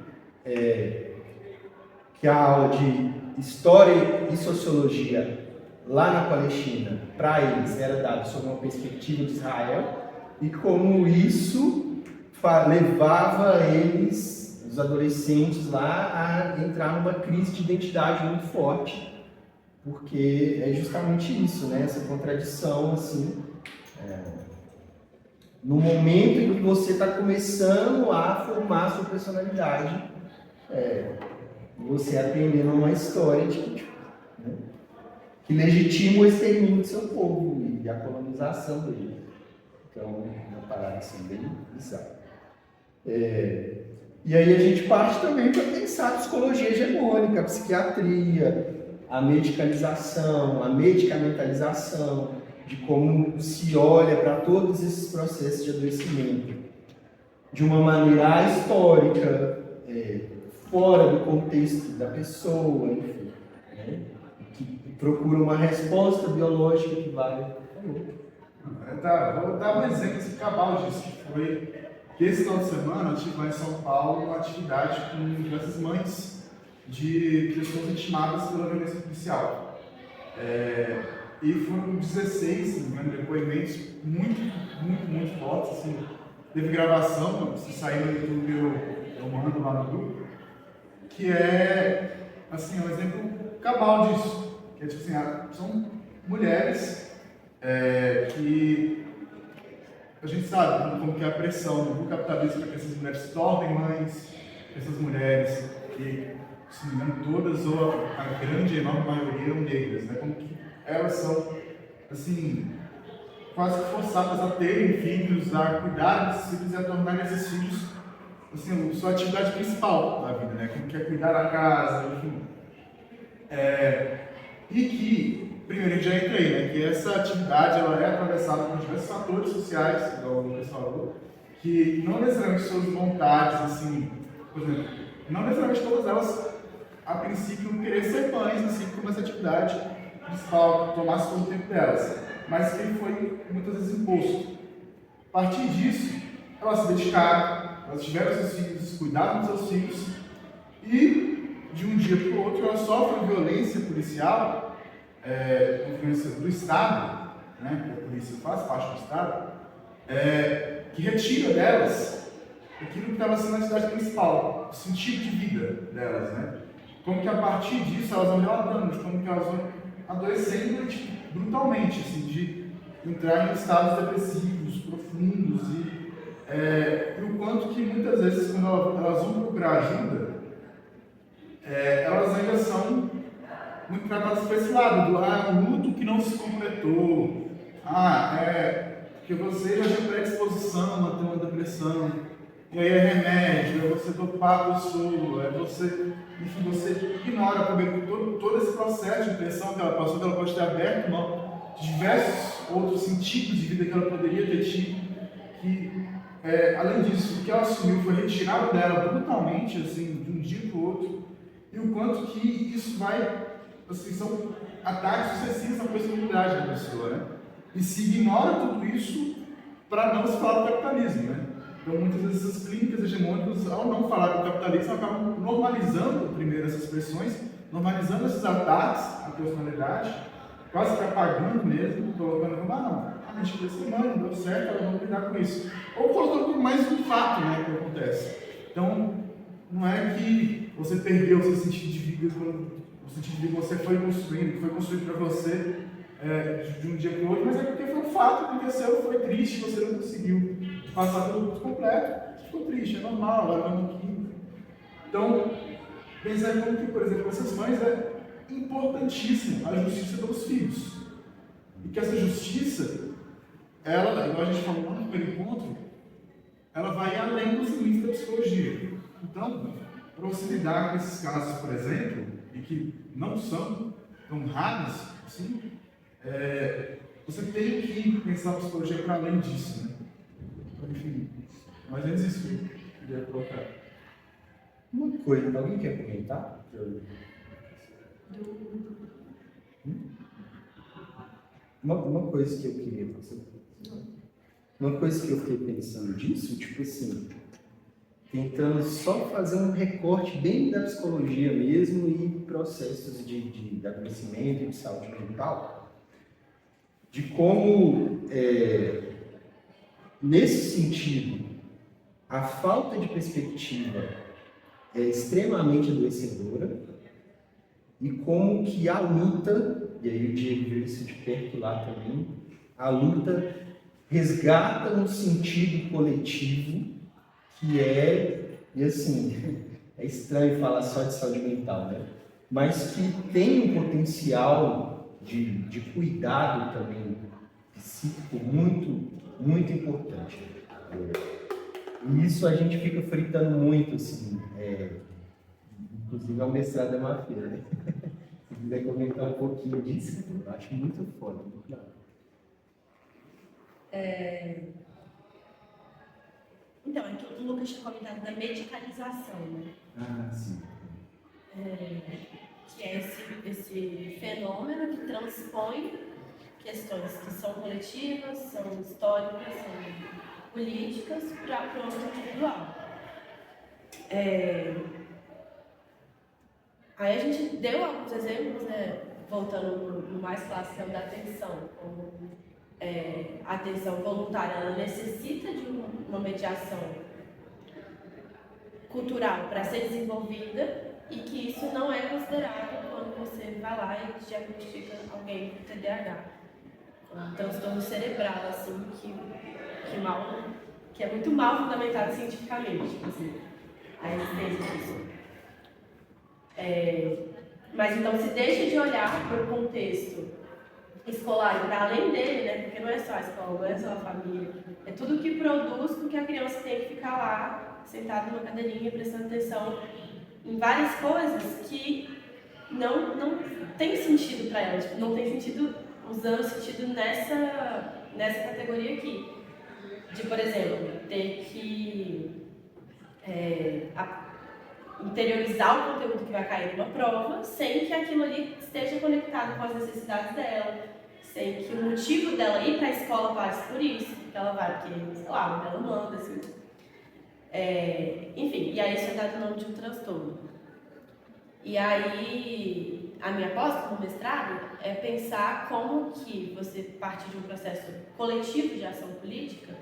a aula de História e Sociologia lá na Palestina, para eles, era dada sob uma perspectiva de Israel, e como isso levava eles, os adolescentes lá, a entrar numa crise de identidade muito forte, porque é justamente isso, né? Essa contradição, assim, no momento em que você está começando a formar a sua personalidade, você aprendendo uma história que legitima o extermínio do seu povo e a colonização dele. Então, é uma parada assim, bem bizarra. E aí a gente parte também para pensar a psicologia hegemônica, a psiquiatria, a medicalização, a medicamentalização, de como se olha para todos esses processos de adoecimento de uma maneira histórica, fora do contexto da pessoa, enfim, né? Que procura uma resposta biológica que vai... Vou dar um exemplo assim, cabal disso, que esse final de semana eu estive lá em São Paulo uma atividade com diversas mães de pessoas intimadas pela violência policial. E foram 16, né, depoimentos muito fortes. Assim, teve gravação, se sair no YouTube eu mando lá no grupo, que é assim, um exemplo cabal disso. Que é tipo assim, são mulheres que a gente sabe como que é a pressão do capitalismo para que essas mulheres se tornem mães, essas mulheres que, se não me engano, todas ou a grande, enorme maioria eram negras, né? Como que elas são, assim, quase que forçadas a terem filhos, a cuidar desses filhos e a tornar esses filhos, assim, sua atividade principal da vida, né? Como que é cuidar da casa, enfim. E que, primeiro, a gente já entra aí, né? Que essa atividade ela é atravessada por diversos fatores sociais, igual o Lucas falou, que não necessariamente suas vontades, assim, por exemplo, não necessariamente todas elas, a princípio, querer ser mães, assim, como essa atividade principal, que tomasse todo o tempo delas, mas que foi muitas vezes imposto. A partir disso, elas se dedicaram, elas tiveram seus filhos, cuidaram dos seus filhos, e de um dia para o outro elas sofrem violência policial, violência do Estado, né, porque a polícia faz parte do Estado, que retira delas aquilo que estava sendo a atividade principal, o sentido de vida delas, né? Como que a partir disso elas vão relatando, como que elas vão adoecendo tipo, brutalmente, assim, de entrar em estados depressivos, profundos e o quanto que muitas vezes quando elas vão procurar ajuda, elas ainda são muito tratadas para esse lado, do um luto que não se completou, porque você já tinha predisposição a ter uma depressão, e aí é remédio, é você dopar a pessoa, você ignora todo esse processo de depressão que ela passou, que ela pode ter aberto de diversos outros sentidos de vida que ela poderia ter tido, que, além disso, o que ela assumiu foi retirado dela brutalmente, assim, de um dia para o outro, e o quanto que isso vai, assim, são ataques sucessivos à personalidade da pessoa, né? E se ignora tudo isso para não se falar do capitalismo, né? Então, muitas vezes, essas clínicas hegemônicas, ao não falar do capitalismo, acabam normalizando primeiro essas pressões, normalizando esses ataques à personalidade, quase que apagando mesmo, colocando como, não, a gente desse não deu certo, ela não lidar com isso. Ou colocando como mais um fato, né, que acontece. Então, não é que você perdeu o seu sentido de vida, o sentido de vida que você foi construindo, que foi construído para você de um dia para o outro, mas é porque foi um fato que aconteceu, foi triste, você não conseguiu passar pelo luto completo, ficou triste, é normal, agora vamos aqui. Então, pensar como que, por exemplo, essas mães é importantíssimo a justiça pelos filhos. E que essa justiça, ela, igual a gente falou no primeiro encontro, ela vai além dos limites da psicologia. Então, para você lidar com esses casos, por exemplo, e que não são tão raros assim, você tem que pensar a psicologia para além disso, né? Enfim, mas antes disso, eu queria colocar. Uma coisa, alguém quer comentar? Uma coisa que eu queria fazer. Uma coisa que eu fiquei pensando disso, tipo assim, tentando só fazer um recorte bem da psicologia mesmo e processos de adoecimento e de saúde mental, de como, nesse sentido, a falta de perspectiva é extremamente adoecedora e como que a luta, e aí o Diego viu isso de perto lá também, a luta resgata um sentido coletivo que e assim, é estranho falar só de saúde mental, né? Mas que tem um potencial de cuidado também psíquico muito importante. E isso a gente fica fritando muito, assim, inclusive é o mestrado da Mafia, né? Se quiser comentar um pouquinho disso, eu acho muito foda, muito legal. Então, é que o Lucas tinha comentado da medicalização, né? Sim. Que é esse fenômeno que transpõe questões que são coletivas, são históricas, são políticas para o âmbito individual. Aí a gente deu alguns exemplos, né, voltando no mais clássico da atenção, como a atenção voluntária, ela necessita de uma mediação cultural para ser desenvolvida e que isso não é considerado quando você vai lá e diagnostica alguém com TDAH. Um transtorno cerebral, assim, que é muito mal fundamentado cientificamente, tipo assim, a existência disso. Mas então se deixa de olhar para o contexto escolar, para além dele, né? Porque não é só a escola, não é só a família, é tudo que produz com que a criança tenha que ficar lá, sentada numa cadeirinha, prestando atenção em várias coisas que não tem sentido para ela, tipo, não tem sentido, usando sentido nessa categoria aqui. De, por exemplo, ter que interiorizar o conteúdo que vai cair numa prova sem que aquilo ali esteja conectado com as necessidades dela, sem que o motivo dela ir para a escola passe por isso, porque ela vai, porque, sei lá, ela manda, assim. Enfim, e aí isso é dado o nome de um transtorno. E aí, a minha aposta no mestrado é pensar como que você, a partir de um processo coletivo de ação política,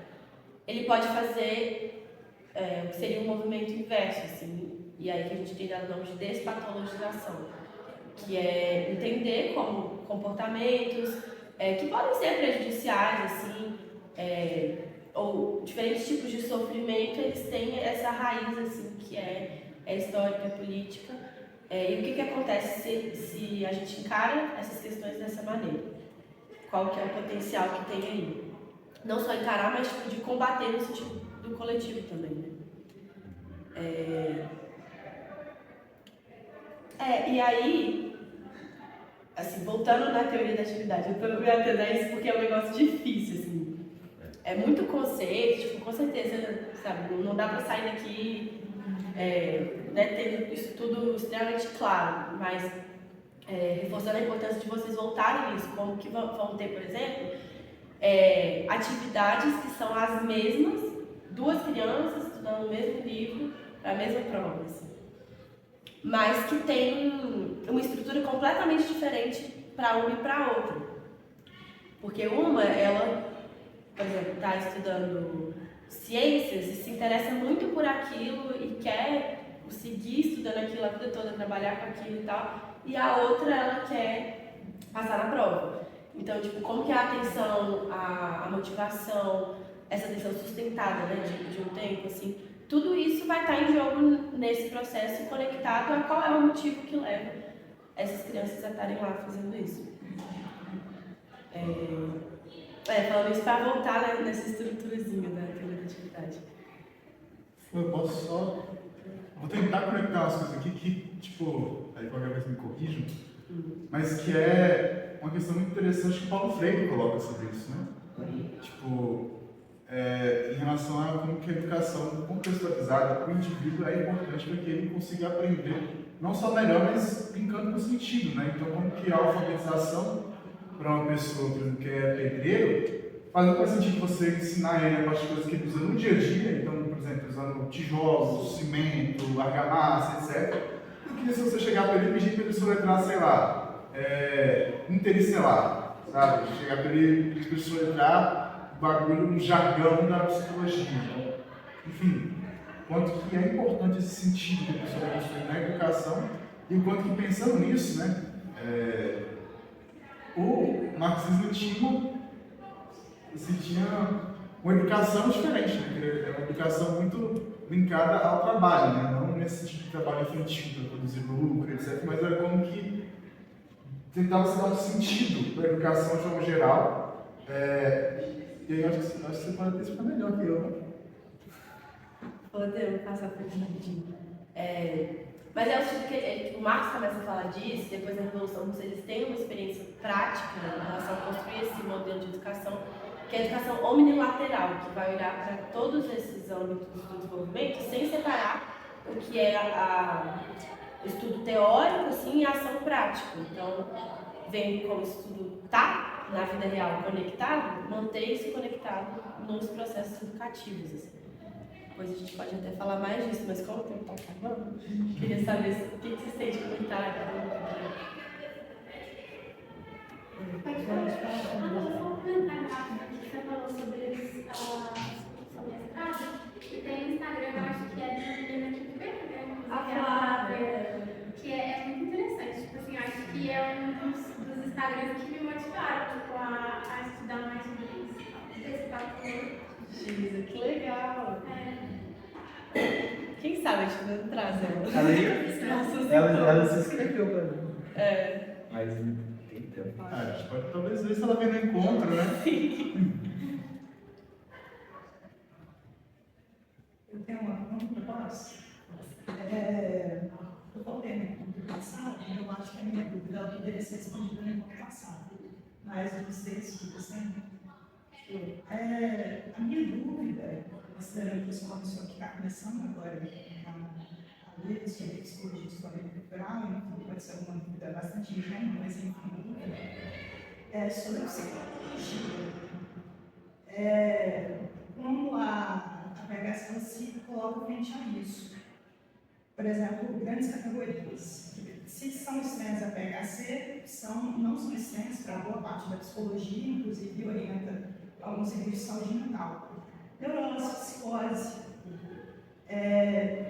ele pode fazer o que seria um movimento inverso, assim, e aí que a gente tem dado o nome de despatologização, que é entender como comportamentos que podem ser prejudiciais, assim, ou diferentes tipos de sofrimento, eles têm essa raiz, assim, que é histórica, política, e o que acontece se a gente encara essas questões dessa maneira? Qual que é o potencial que tem aí? Não só encarar, mas tipo, de combater no sentido do coletivo também, né? E aí, assim, voltando na teoria da atividade, eu tô me atendendo a isso porque é um negócio difícil, assim. É muito conceito, tipo, com certeza, sabe, não dá pra sair daqui, tendo isso tudo extremamente claro, mas reforçando a importância de vocês voltarem nisso, como que vão ter, por exemplo, atividades que são as mesmas, duas crianças estudando o mesmo livro para a mesma prova, assim, mas que tem uma estrutura completamente diferente para uma e para outra. Porque uma, ela, por exemplo, está estudando ciências e se interessa muito por aquilo e quer seguir estudando aquilo a vida toda, trabalhar com aquilo e tal, e a outra, ela quer passar na prova. Então, tipo, como que a atenção, a motivação, essa atenção sustentada, né, de um tempo, assim, tudo isso vai estar em jogo nesse processo conectado a qual é o motivo que leva essas crianças a estarem lá fazendo isso. Falando isso para voltar, né, nessa estruturazinha da teoria da atividade. Eu posso só... Vou tentar conectar umas coisas aqui que, tipo, aí qualquer vez me corrijam, mas que é uma questão muito interessante que o Paulo Freire coloca sobre isso, né? Tipo, em relação a como que a educação contextualizada para o indivíduo é importante para que ele consiga aprender, não só melhor, mas brincando com sentido, né? Então, como que a alfabetização para uma pessoa, por exemplo, que é pedreiro, não faz sentido você ensinar ele a partir de coisas que ele usa no dia a dia, então, por exemplo, usando tijolos, cimento, argamassa, etc. Do que se você chegar para ele e pedir para ele soletrar, sei lá, interestelar, sabe? Chegar para ele e pedir para ele soletrar bagulho no jargão da psicologia. Então, enfim, quanto que é importante esse sentido que a pessoa vai construir na educação e o quanto que, pensando nisso, né, o marxismo tinha uma educação diferente, né? É uma educação muito linkada ao trabalho, né? Não nesse tipo de trabalho infantil para produzir lucro, etc., mas era como que tentava se dar um sentido para a educação de forma geral. E aí eu acho que você pode até explicar melhor que eu, né? Vou passar por isso rapidinho. Mas eu acho que o Marx começa a falar disso, depois da Revolução Russa, eles têm uma experiência prática, né, em relação a construir esse modelo de educação, que é a educação omnilateral, que vai olhar para todos esses âmbitos do desenvolvimento, sem separar o que é o estudo teórico, assim, e a ação prática. Então, vendo como o estudo está na vida real conectado, manter isso conectado nos processos educativos, assim. depois a gente pode até falar mais disso, mas como o tempo tá acabando, queria saber o que vocês têm de comentário. Pode falar. Só um comentário rápido que você falou sobre as casas. E tem no Instagram, eu acho que é de uma menina que veio, né? Que é muito interessante. Tipo assim, eu acho que é um dos Instagrams que me motivaram tipo, a estudar mais sobre isso. Desse papo. Gisa, que legal! Quem sabe a gente não traz Ela se inscreveu pra mim. É. Mas tem tempo. A gente pode talvez ver se ela vem no encontro, né? Eu tenho uma proposta. Eu voltei no encontro passado, eu acho que a minha dúvida ela poderia ser respondida no encontro passado. Mas eu não sei se você a minha dúvida, considerando que esse professor que está começando agora a ler sobre psicologia histórica cultural, então pode ser uma dúvida bastante ingênua, mas enfim, uma dúvida, é sobre a psicologia. Como a PHS ela se coloca frente a isso? Por exemplo, grandes categorias. Se são estranhas a PHC, não são estranhas para boa parte da psicologia, inclusive orienta alguns serviços de saúde mental. Neurose, psicose,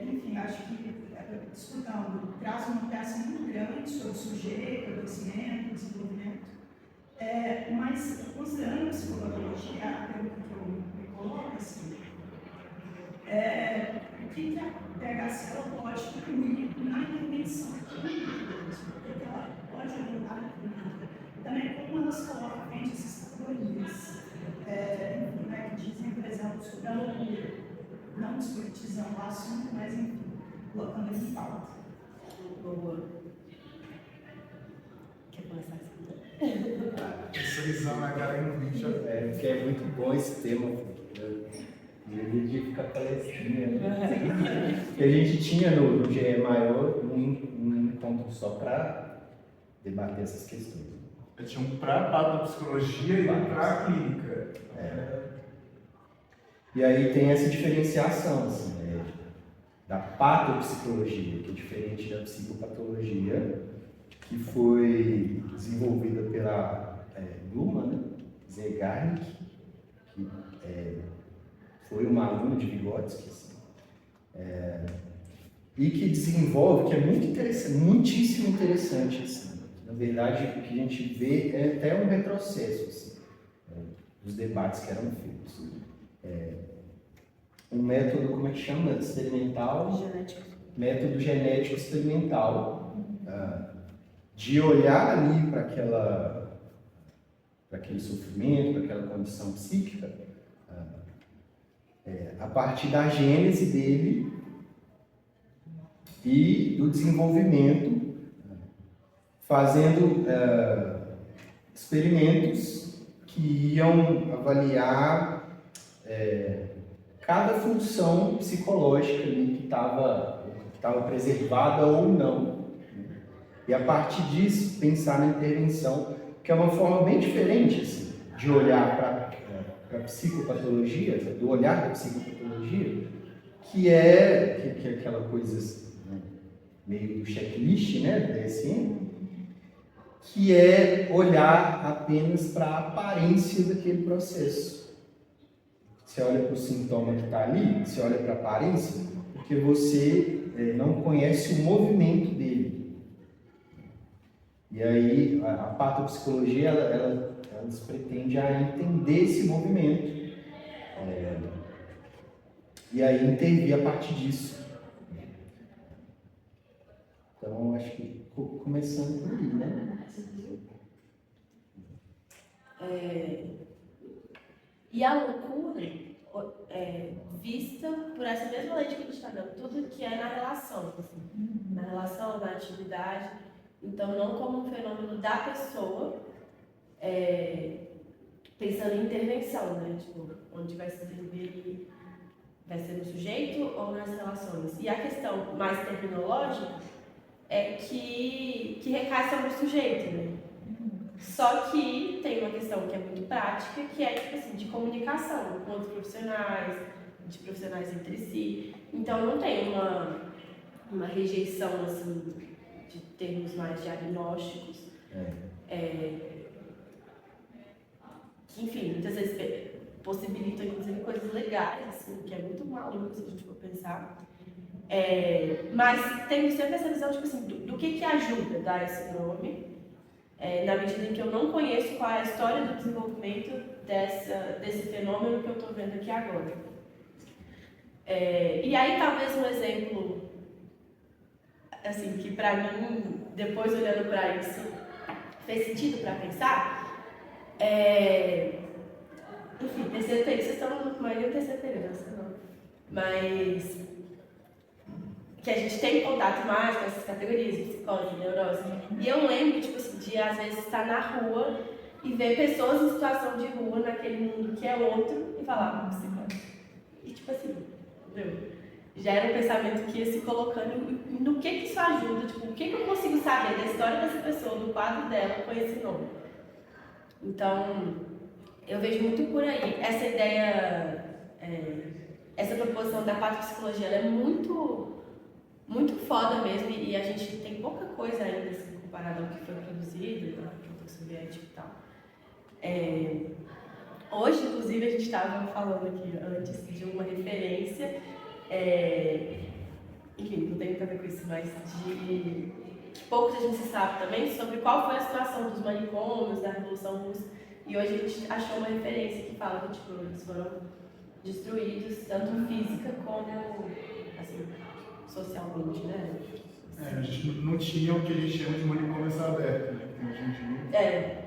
enfim, acho que, escutando, traz uma peça muito grande sobre o sujeito, adoecimento, desenvolvimento, mas considerando a psicologia, a pergunta que eu me coloco assim, o que a PHC ela pode incluir na intervenção clínica, porque ela pode ajudar na clínica, também como elas colocam frente a essas categorias. Que dizem, por exemplo, sobre a loucura, não despolitizando o assunto, mas enfim, colocando ele em pauta. Boa. Quer começar assim? Essa visão na cara no vídeo. Porque é muito bom esse tema. Eu devia ficar palestrinha. Porque a gente tinha no GE Maior um encontro só para debater essas questões. Eu tinha um para a parte da psicologia e um para a clínica. E aí tem essa diferenciação assim, da patopsicologia, que é diferente da psicopatologia, que foi desenvolvida pela Blume, né? Zeigarnik, que foi uma aluna de Vygotsky, assim, e que desenvolve, que é muito interessante, muitíssimo interessante, assim. Na verdade, o que a gente vê é até um retrocesso assim, dos debates que eram feitos. Um método, como é que chama? Experimental? Genético. Método genético experimental, de olhar ali para aquele sofrimento, para aquela condição psíquica, a partir da gênese dele e do desenvolvimento, fazendo experimentos que iam avaliar cada função psicológica ali que estava preservada ou não. E a partir disso, pensar na intervenção, que é uma forma bem diferente assim, de olhar para a psicopatologia, do olhar da psicopatologia, que é aquela coisa meio do checklist, né, do DSM, que é olhar apenas para a aparência daquele processo. Você olha para o sintoma que está ali, você olha para a aparência, porque você não conhece o movimento dele. E aí a patopsicologia ela se pretende a entender esse movimento e aí intervir a partir disso. Então acho que começando por aí, né? E a loucura vista por essa mesma lente que a gente está dando, tudo que é na relação, assim, na relação, na atividade, então não como um fenômeno da pessoa, pensando em intervenção, né? Tipo, onde vai se desenvolver, vai ser no sujeito ou nas relações. E a questão mais terminológica é que recai sobre o sujeito, né? Só que tem uma questão que é muito prática, que é tipo assim, de comunicação com outros profissionais, de profissionais entre si. Então não tem uma rejeição assim, de termos mais diagnósticos. Que, enfim, muitas vezes possibilitam, inclusive, coisas legais, assim, que é muito maluco se a gente for pensar. Mas tem sempre essa visão, tipo assim, do que ajuda a dar esse nome, na medida em que eu não conheço qual é a história do desenvolvimento desse fenômeno que eu estou vendo aqui agora. E aí, talvez um exemplo, assim, que para mim, depois olhando para isso, fez sentido para pensar, enfim, terceiro período, vocês estão no maioria do terceiro período, não, mas que a gente tem contato mais com essas categorias, psicose, neurose. E eu lembro, tipo assim, de às vezes estar na rua e ver pessoas em situação de rua, naquele mundo que é outro, e falar, psicose. E tipo assim, entendeu? Já era um pensamento que ia se colocando e no que isso ajuda, tipo, o que eu consigo saber da história dessa pessoa, do quadro dela, com esse nome. Então, eu vejo muito por aí. Essa ideia, essa proposição da patopsicologia, ela é muito foda mesmo, e a gente tem pouca coisa ainda assim, comparado ao que foi produzido, na União Soviética e tal. Hoje, inclusive, a gente estava falando aqui antes de uma referência, enfim, não tem muito a ver com isso, mas que pouco a gente se sabe também sobre qual foi a situação dos manicômios da Revolução Russa, e hoje a gente achou uma referência que fala que tipo, eles foram destruídos, tanto física como assim, socialmente, né? A gente não tinha o que a gente chama de manicômio a céu aberto, né? Que tem hoje em dia.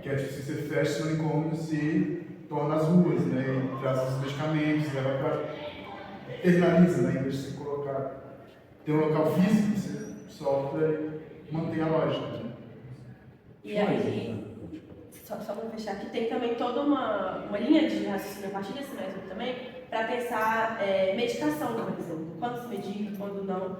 Que é tipo, se você fecha os manicômios e torna as ruas, né? E traz os medicamentos, leva para internaliza, né? Em vez de você colocar. Tem um local físico, você solta e mantém a lógica, né? E aí, só para fechar aqui, tem também toda uma linha de raciocínio a partir desse método também, para pensar medicação, por exemplo. Quando se medica, quando não.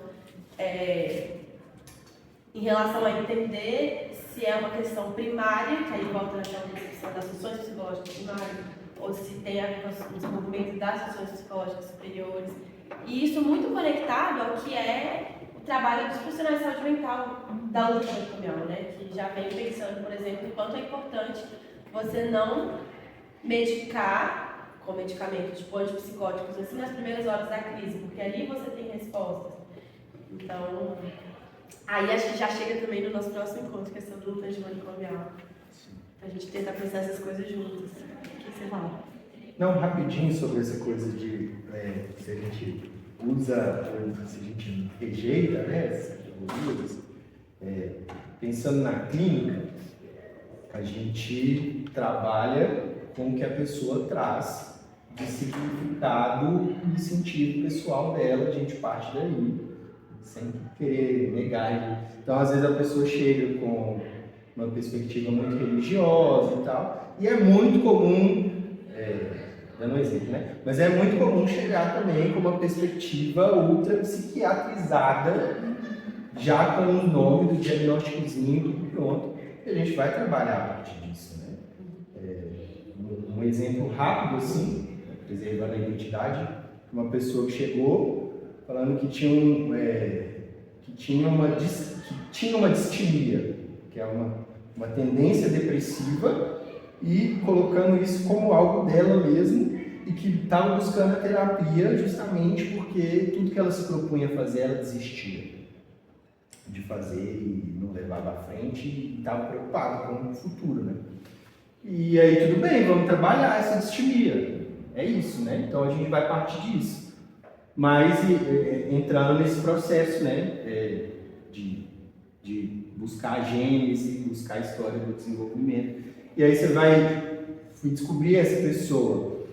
Em relação a entender se é uma questão primária, que aí volta naquela questão das funções psicológicas primárias, ou se tem a ver com o desenvolvimento das funções psicológicas superiores. E isso muito conectado ao que é o trabalho dos profissionais de saúde mental da luta manicomial, né? Que já vem pensando, por exemplo, o quanto é importante você não medicar com medicamentos tipo antipsicóticos assim nas primeiras horas da crise, porque ali você tem respostas. Então, aí acho que já chega também no nosso próximo encontro, que é sobre luta manicomial. Pra gente tentar pensar essas coisas juntas. O que você fala? Não, rapidinho sobre essa coisa de se a gente usa ou se a gente rejeita, né, essas categorias. Pensando na clínica, a gente trabalha com o que a pessoa traz de significado e sentido pessoal dela, a gente parte daí, sem querer negar. Então, às vezes a pessoa chega com uma perspectiva muito religiosa e tal, e é muito comum, dando um exemplo, né? Mas é muito comum chegar também com uma perspectiva ultra psiquiatrizada, já com o nome do diagnósticozinho, tudo pronto, e a gente vai trabalhar a partir disso, né? Um exemplo rápido, assim, preservando a identidade, uma pessoa que chegou falando que tinha uma distimia, que é uma tendência depressiva, e colocando isso como algo dela mesmo, e que estava buscando a terapia justamente porque tudo que ela se propunha a fazer, ela desistia de fazer e não levava à frente, e estava preocupada com o futuro, né? E aí tudo bem, vamos trabalhar essa distimia, é isso, né? Então a gente vai partir disso. Mas entrando nesse processo, né, de buscar a gênese, buscar a história do desenvolvimento. E aí você vai descobrir essa pessoa.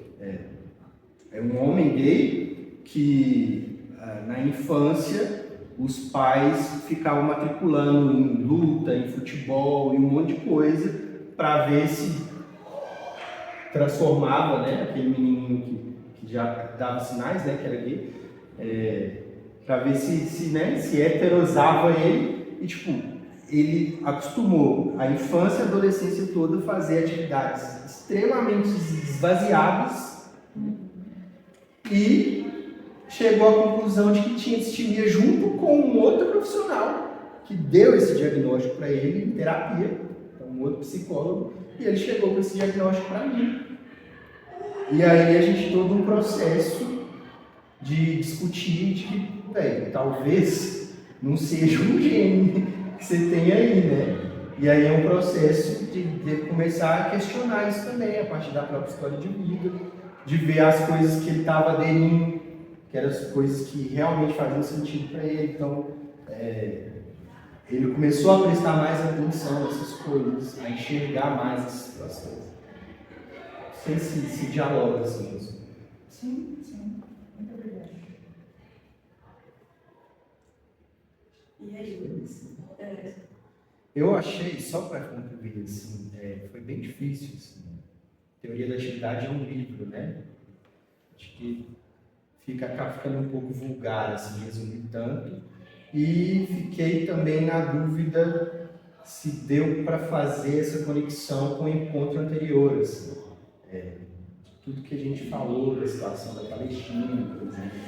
É um homem gay que, na infância, os pais ficavam matriculando em luta, em futebol e um monte de coisa para ver se transformava, né, aquele menininho que já dava sinais, né, que era gay, para ver se heterosava ele, e tipo, ele acostumou a infância e a adolescência toda a fazer atividades extremamente esvaziadas e chegou à conclusão de que tinha distimia junto com um outro profissional que deu esse diagnóstico para ele em terapia, então um outro psicólogo, e ele chegou com esse diagnóstico para mim. E aí a gente todo um processo de discutir de que, velho, talvez não seja um gene que você tem aí, né? E aí é um processo de começar a questionar isso também, a partir da própria história de vida, de ver as coisas que ele estava aderindo, que eram as coisas que realmente faziam sentido para ele. Então, ele começou a prestar mais atenção nessas coisas, a enxergar mais essas situações. Não sei se dialoga assim mesmo. Sim, sim. Muito obrigada. E aí? Eu achei, só para concluir, assim, foi bem difícil. Assim. Teoria da atividade é um livro, né? Acho que acaba ficando um pouco vulgar, assim, resumir tanto. E fiquei também na dúvida se deu para fazer essa conexão com o encontro anterior, assim. Tudo que a gente falou da situação da Palestina, por exemplo,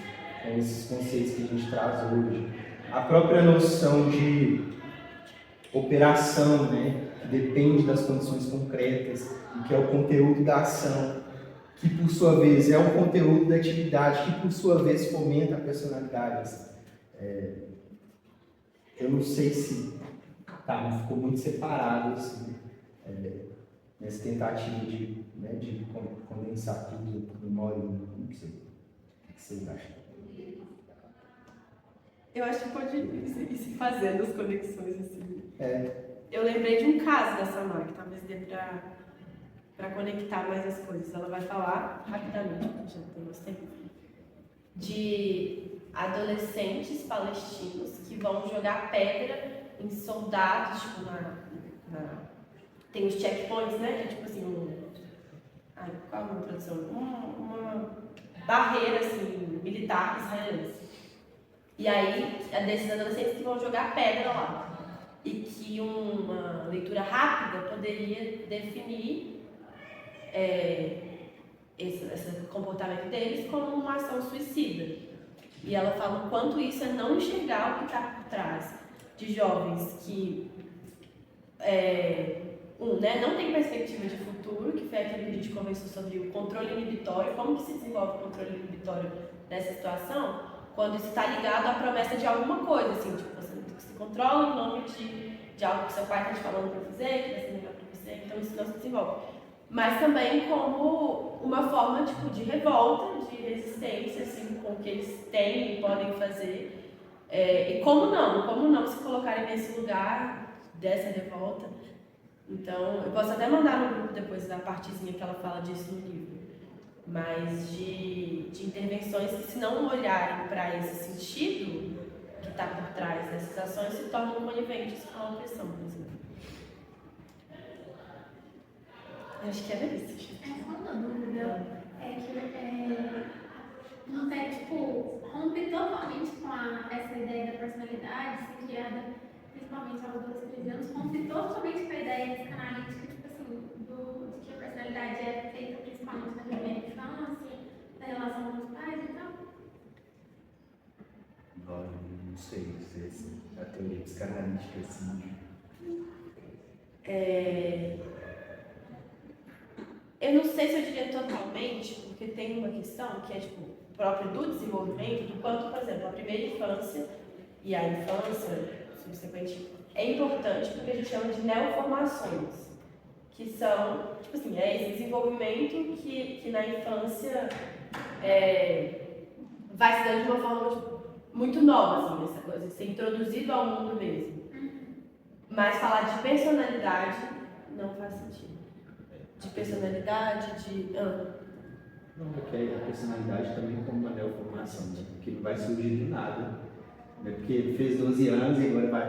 com esses conceitos que a gente traz hoje. A própria noção de operação, né, que depende das condições concretas e que é o conteúdo da ação, que por sua vez é o conteúdo da atividade, que por sua vez fomenta a personalidade. Assim. Eu não sei se ficou muito separado assim, nessa tentativa de condensar tudo numa hora, não sei. O que vocês acham? Eu acho que pode ir se fazendo as conexões assim. Eu lembrei de um caso da Samara, que talvez dê para conectar mais as coisas. Ela vai falar rapidamente, já temos tempo, de adolescentes palestinos que vão jogar pedra em soldados, tipo, tem os checkpoints, né? Que é tipo assim, qual é a tradução? Uma barreira assim, militar israelense. E aí, é desses adolescentes que vão jogar pedra lá. E que uma leitura rápida poderia definir esse comportamento deles como uma ação suicida. E ela fala o quanto isso é não enxergar o que está por trás de jovens que não tem perspectiva de futuro, que foi aquilo que a gente conversou sobre o controle inibitório, como que se desenvolve o controle inibitório nessa situação, quando isso está ligado à promessa de alguma coisa, assim, tipo, você se controla em nome de algo que seu pai está te falando para fazer, que vai ser melhor para você, então isso não se desenvolve. Mas também como uma forma tipo, de revolta, de resistência, assim, com o que eles têm e podem fazer. E como não se colocarem nesse lugar dessa revolta. Então, eu posso até mandar no grupo depois a partezinha que ela fala disso no livro. Mas de intervenções que, se não olharem para esse sentido que está por trás dessas ações, se tornam coniventes com a opressão, por exemplo. Acho que era isso. Uma dúvida não tem, tipo, rompe totalmente com essa ideia da personalidade, ser criada principalmente aos 12, 13 anos, rompe totalmente com a ideia psicanalítica, tipo assim, de que a personalidade é feita principalmente na primeira infância, da relação com os pais e tal. Não sei se a teoria psicanalítica assim. Eu não sei se eu diria totalmente, porque tem uma questão que é tipo, própria do desenvolvimento, do quanto, por exemplo, a primeira infância e a infância subsequente é importante porque a gente chama de neoformações, que são, tipo assim, esse desenvolvimento que na infância vai se dando de uma forma muito nova, assim, essa coisa, ser introduzido ao mundo mesmo. Mas falar de personalidade não faz sentido. De personalidade, Não, porque a personalidade também como uma neoformação, né? Porque não vai surgir do nada. Não é porque ele fez 12 anos e agora vai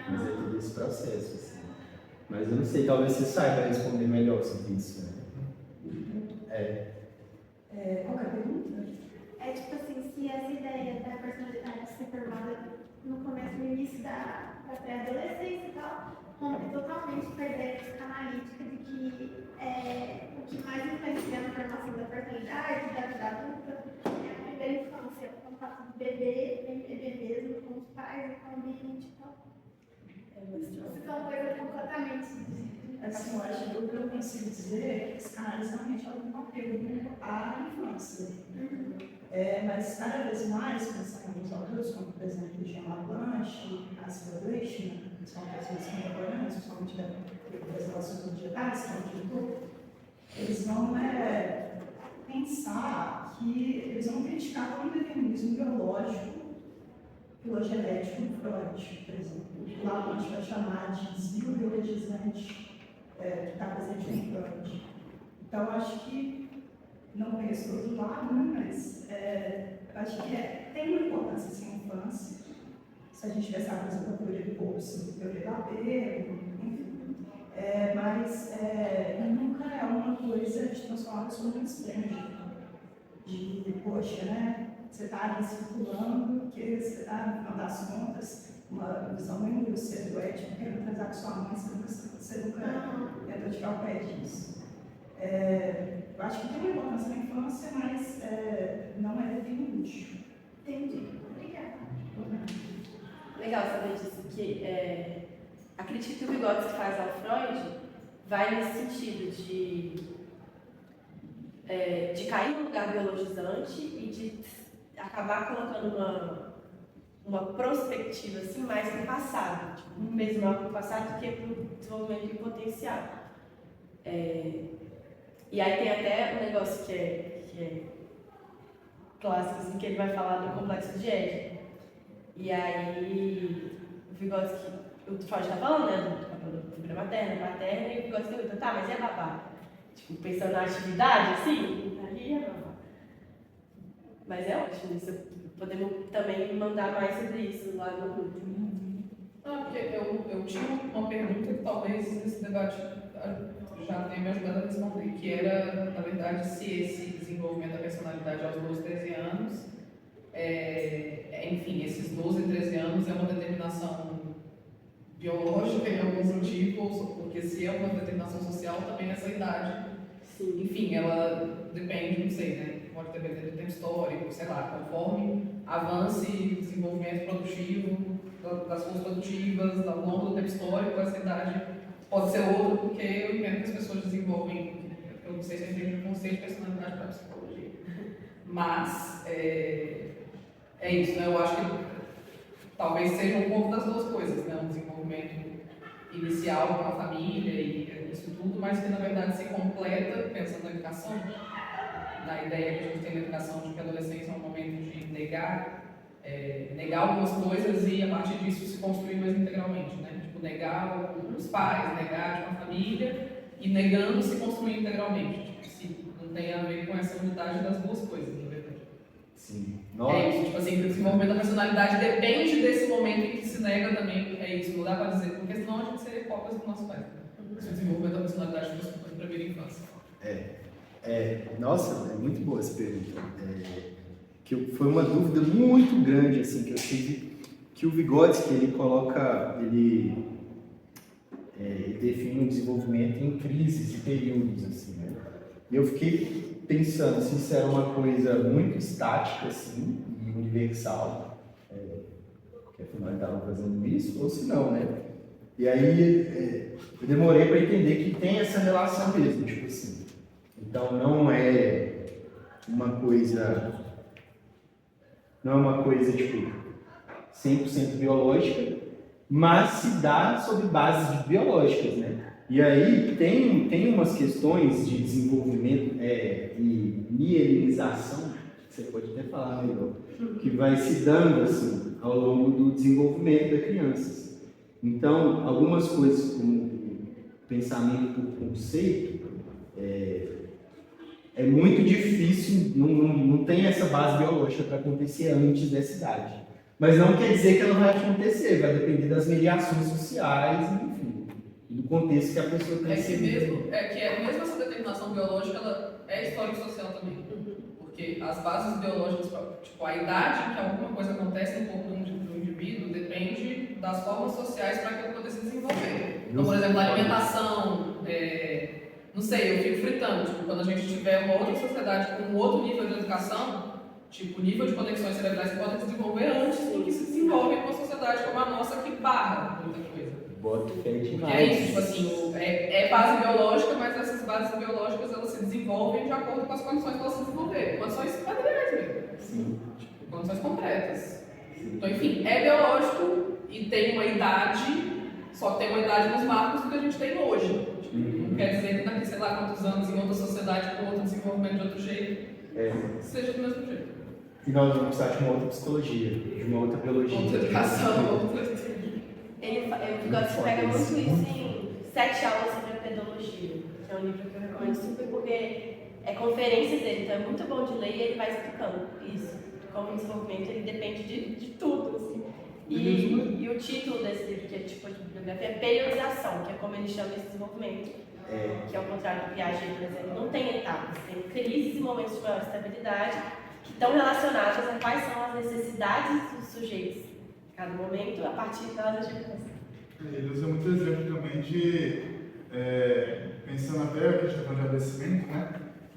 fazer todo esse processo. Assim. Mas eu não sei, talvez você saiba responder melhor sobre isso. Né? Qual que é a pergunta? É tipo assim, se essa ideia da personalidade ser formada no começo, no início da pré-adolescência e tal, rompe totalmente com a ideia psicanalítica de que o que mais influencia na formação da personalidade, da vida adulta, é a primeira infância. pais e com o ambiente e tal. Mas, Se são coisas completamente Assim, eu acho que o que eu consigo dizer é que os caras realmente algum apego à infância. Mas cada vez mais, pensando nos autores, como por exemplo o Jean Lablanche, a Silvia Blechner, que são pessoas contemporâneas, principalmente das relações digitais, que é o diretor, eles vão pensar que eles vão criticar todo o determinismo biológico filogenético do Freud, por exemplo. O Lablanche vai chamar de desvio biologizante que está presente no Freud. Então, acho que, não conheço do outro lado, né, mas acho que tem uma importância assim, na infância. Se a gente pensar, por exemplo, a teoria do corpo, a teoria do apego, enfim. Mas nunca é uma coisa de transformar a pessoa num esplêndido. De, poxa, né? Você está ali circulando, porque você está, no final das contas, uma visão muito cedo ética, querendo transar com sua mãe, você nunca tentou tirar o pé disso. Eu acho que tem uma importância na infância, mas não é definitivo. Entendi. Obrigada. legal saber disso, que a crítica que o Vygotsky faz ao Freud vai nesse sentido de cair no lugar biologizante e de acabar colocando uma perspectiva assim, mais no passado, tipo, um peso maior para o passado do que para o desenvolvimento em potencial. E aí tem até um negócio que é clássico, assim, que ele vai falar do complexo de Édipo. E aí o Vygotsky, o Freud está falando, né, do figura materna, paterna, e o Vygotsky pergunta, tá, mas e a babá? Tipo, pensando na atividade, assim, ali é babá. Mas é ótimo isso. Podemos também mandar mais sobre isso lá no grupo. Não, porque eu tinha uma pergunta que talvez esse debate já tenha me ajudado a responder, que era, na verdade, se esse desenvolvimento da personalidade aos 12, 13 anos, enfim, esses 12, 13 anos é uma determinação biológica em alguns motivos, porque se é uma determinação social, também essa idade, Sim. enfim, ela depende, não sei, né? Pode depender do tempo histórico, sei lá, conforme avance o desenvolvimento produtivo, das forças produtivas, ao longo do tempo histórico, essa idade pode ser outra, porque eu entendo que as pessoas desenvolvem, eu não sei se eu entendo o conceito de personalidade para a psicologia, mas é isso, né? Eu acho que talvez seja um pouco das duas coisas, né? Um desenvolvimento inicial com a família e isso tudo, mas que na verdade se completa, pensando na educação, na ideia que a gente tem na educação de que a adolescência é um momento de negar algumas coisas e a partir disso se construir mais integralmente, né? Tipo, negar os pais, negar a família e negando se construir integralmente. Tipo, se não tem a ver com essa unidade das duas coisas, na verdade. Sim. É isso, tipo assim, o desenvolvimento da personalidade depende desse momento em que se nega também, é isso, não dá pra dizer, porque senão a gente seria cópias do nosso pai. Se o desenvolvimento da personalidade fosse na primeira infância. Nossa, é muito boa essa pergunta. Foi uma dúvida muito grande assim, que eu tive, que o Vygotsky ele define o desenvolvimento em crises e períodos. Assim, né? E eu fiquei pensando se isso era uma coisa muito estática assim, e universal, porque afinal ele estava fazendo isso, ou se não, né? E aí eu demorei para entender que tem essa relação mesmo, tipo assim. Então não é uma coisa tipo 100% biológica, mas se dá sobre bases biológicas, né? E aí tem umas questões de desenvolvimento e mielinização, que você pode até falar melhor, que vai se dando assim ao longo do desenvolvimento da criança. Então, algumas coisas como pensamento por conceito é muito difícil, não tem essa base biológica para acontecer antes dessa idade. Mas não quer dizer que ela vai acontecer, vai depender das mediações sociais, enfim, do contexto que a pessoa está Mesmo essa determinação biológica, ela é histórico-social também. Porque as bases biológicas, tipo a idade que alguma coisa acontece no corpo do indivíduo, depende das formas sociais para que ele possa se desenvolver. Então, por exemplo, a alimentação, não sei, eu fico fritando, tipo, quando a gente tiver uma outra sociedade com um outro nível de educação, tipo, o nível de conexões cerebrais pode desenvolver antes do que se desenvolve em uma sociedade sociedade como a nossa que barra muita coisa. Bota fé Porque demais. é isso, tipo assim, é base biológica, mas essas bases biológicas elas se desenvolvem de acordo com as condições que elas se desenvolverem. Condições materiais mesmo. Sim. Condições concretas. Então, enfim, é biológico e tem uma idade, só que tem uma idade nos marcos do que a gente tem hoje. Tipo, não quer dizer que daqui, sei lá, quantos anos em outra sociedade, com outro desenvolvimento de outro jeito, seja do mesmo jeito. E nós vamos precisar de uma outra psicologia, de uma outra biologia. Outra educação, outra... Eu gosto de pegar muito isso em 7 aulas sobre a pedologia, que é um livro que eu recomendo super porque é conferências dele, então é muito bom de ler e ele vai explicando isso, como o desenvolvimento ele depende de tudo, assim. E o título desse livro, que é tipo de bibliografia, é periodização, que é como ele chama esse desenvolvimento, que ao contrário do Piaget, por exemplo, não tem etapas, tem crises e momentos de maior estabilidade que estão relacionados a quais são as necessidades dos sujeitos em cada momento, a partir das gerações. Ele usa muito exemplo também de, pensando até a questão de adoecimento, né?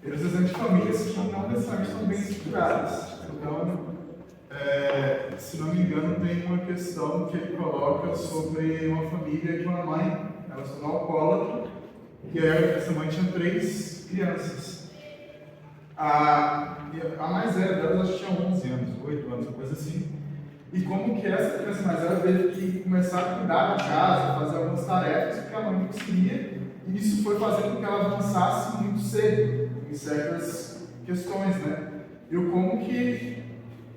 Ele usa exemplo de famílias que não necessariamente são bem estruturadas. Então, se não me engano, tem uma questão que ele coloca sobre uma família de uma mãe, ela se tornou alcoólatra, e essa mãe tinha 3 crianças. A mais velha delas, acho que tinha 11 anos, 8 anos, uma coisa assim. E como que essa criança mais velha teve que começar a cuidar da casa, fazer algumas tarefas, porque a mãe não conseguia, e isso foi fazendo com que ela avançasse muito cedo em certas questões, né? E como que,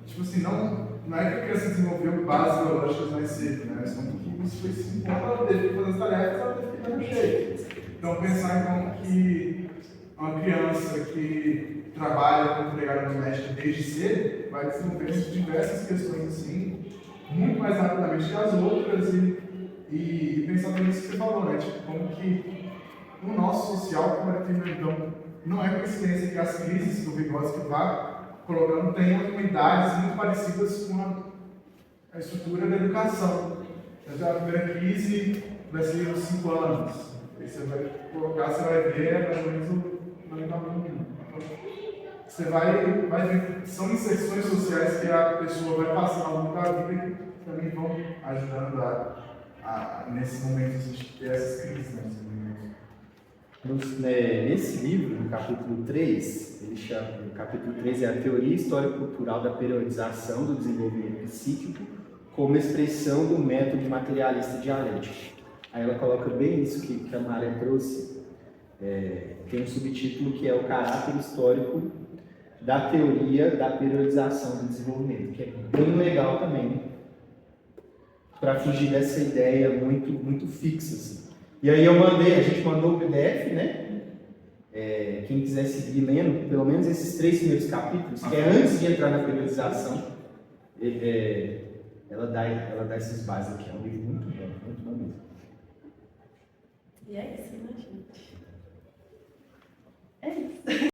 tipo assim, não é que a criança desenvolveu bases biológicas mais cedo, né? Mas como que isso foi se enquanto ela teve que fazer as tarefas, ela teve que dar um jeito. Então, pensar então que uma criança que trabalha como empregada doméstica desde cedo vai desenvolver diversas questões assim, muito mais rapidamente que as outras e pensando nisso que você falou, né? Tipo, como que o nosso social, como é então, não é coincidência que as crises que o Vygotsky vai colocando tenham unidades muito parecidas com a estrutura da educação. Então, a primeira crise vai ser os 5 anos. Aí você vai colocar, você vai ver mais ou menos o caminho. Você vai ver, são inserções sociais que a pessoa vai passar ao longo da vida que também vão ajudando nesses momentos de ter essas crises, né? Nesse livro, no capítulo 3, ele chama, o capítulo 3 é a teoria histórico-cultural da periodização do desenvolvimento psíquico como expressão do método materialista dialético. Aí ela coloca bem isso que a Maré trouxe. Tem um subtítulo que é o caráter histórico da teoria da periodização do desenvolvimento, que é bem legal também, para fugir dessa ideia muito fixa. Assim. E aí a gente mandou o PDF, né? Quem quiser seguir lendo, pelo menos esses 3 primeiros capítulos, que é antes de entrar na periodização, ela dá essas bases aqui. É um livro muito bom mesmo.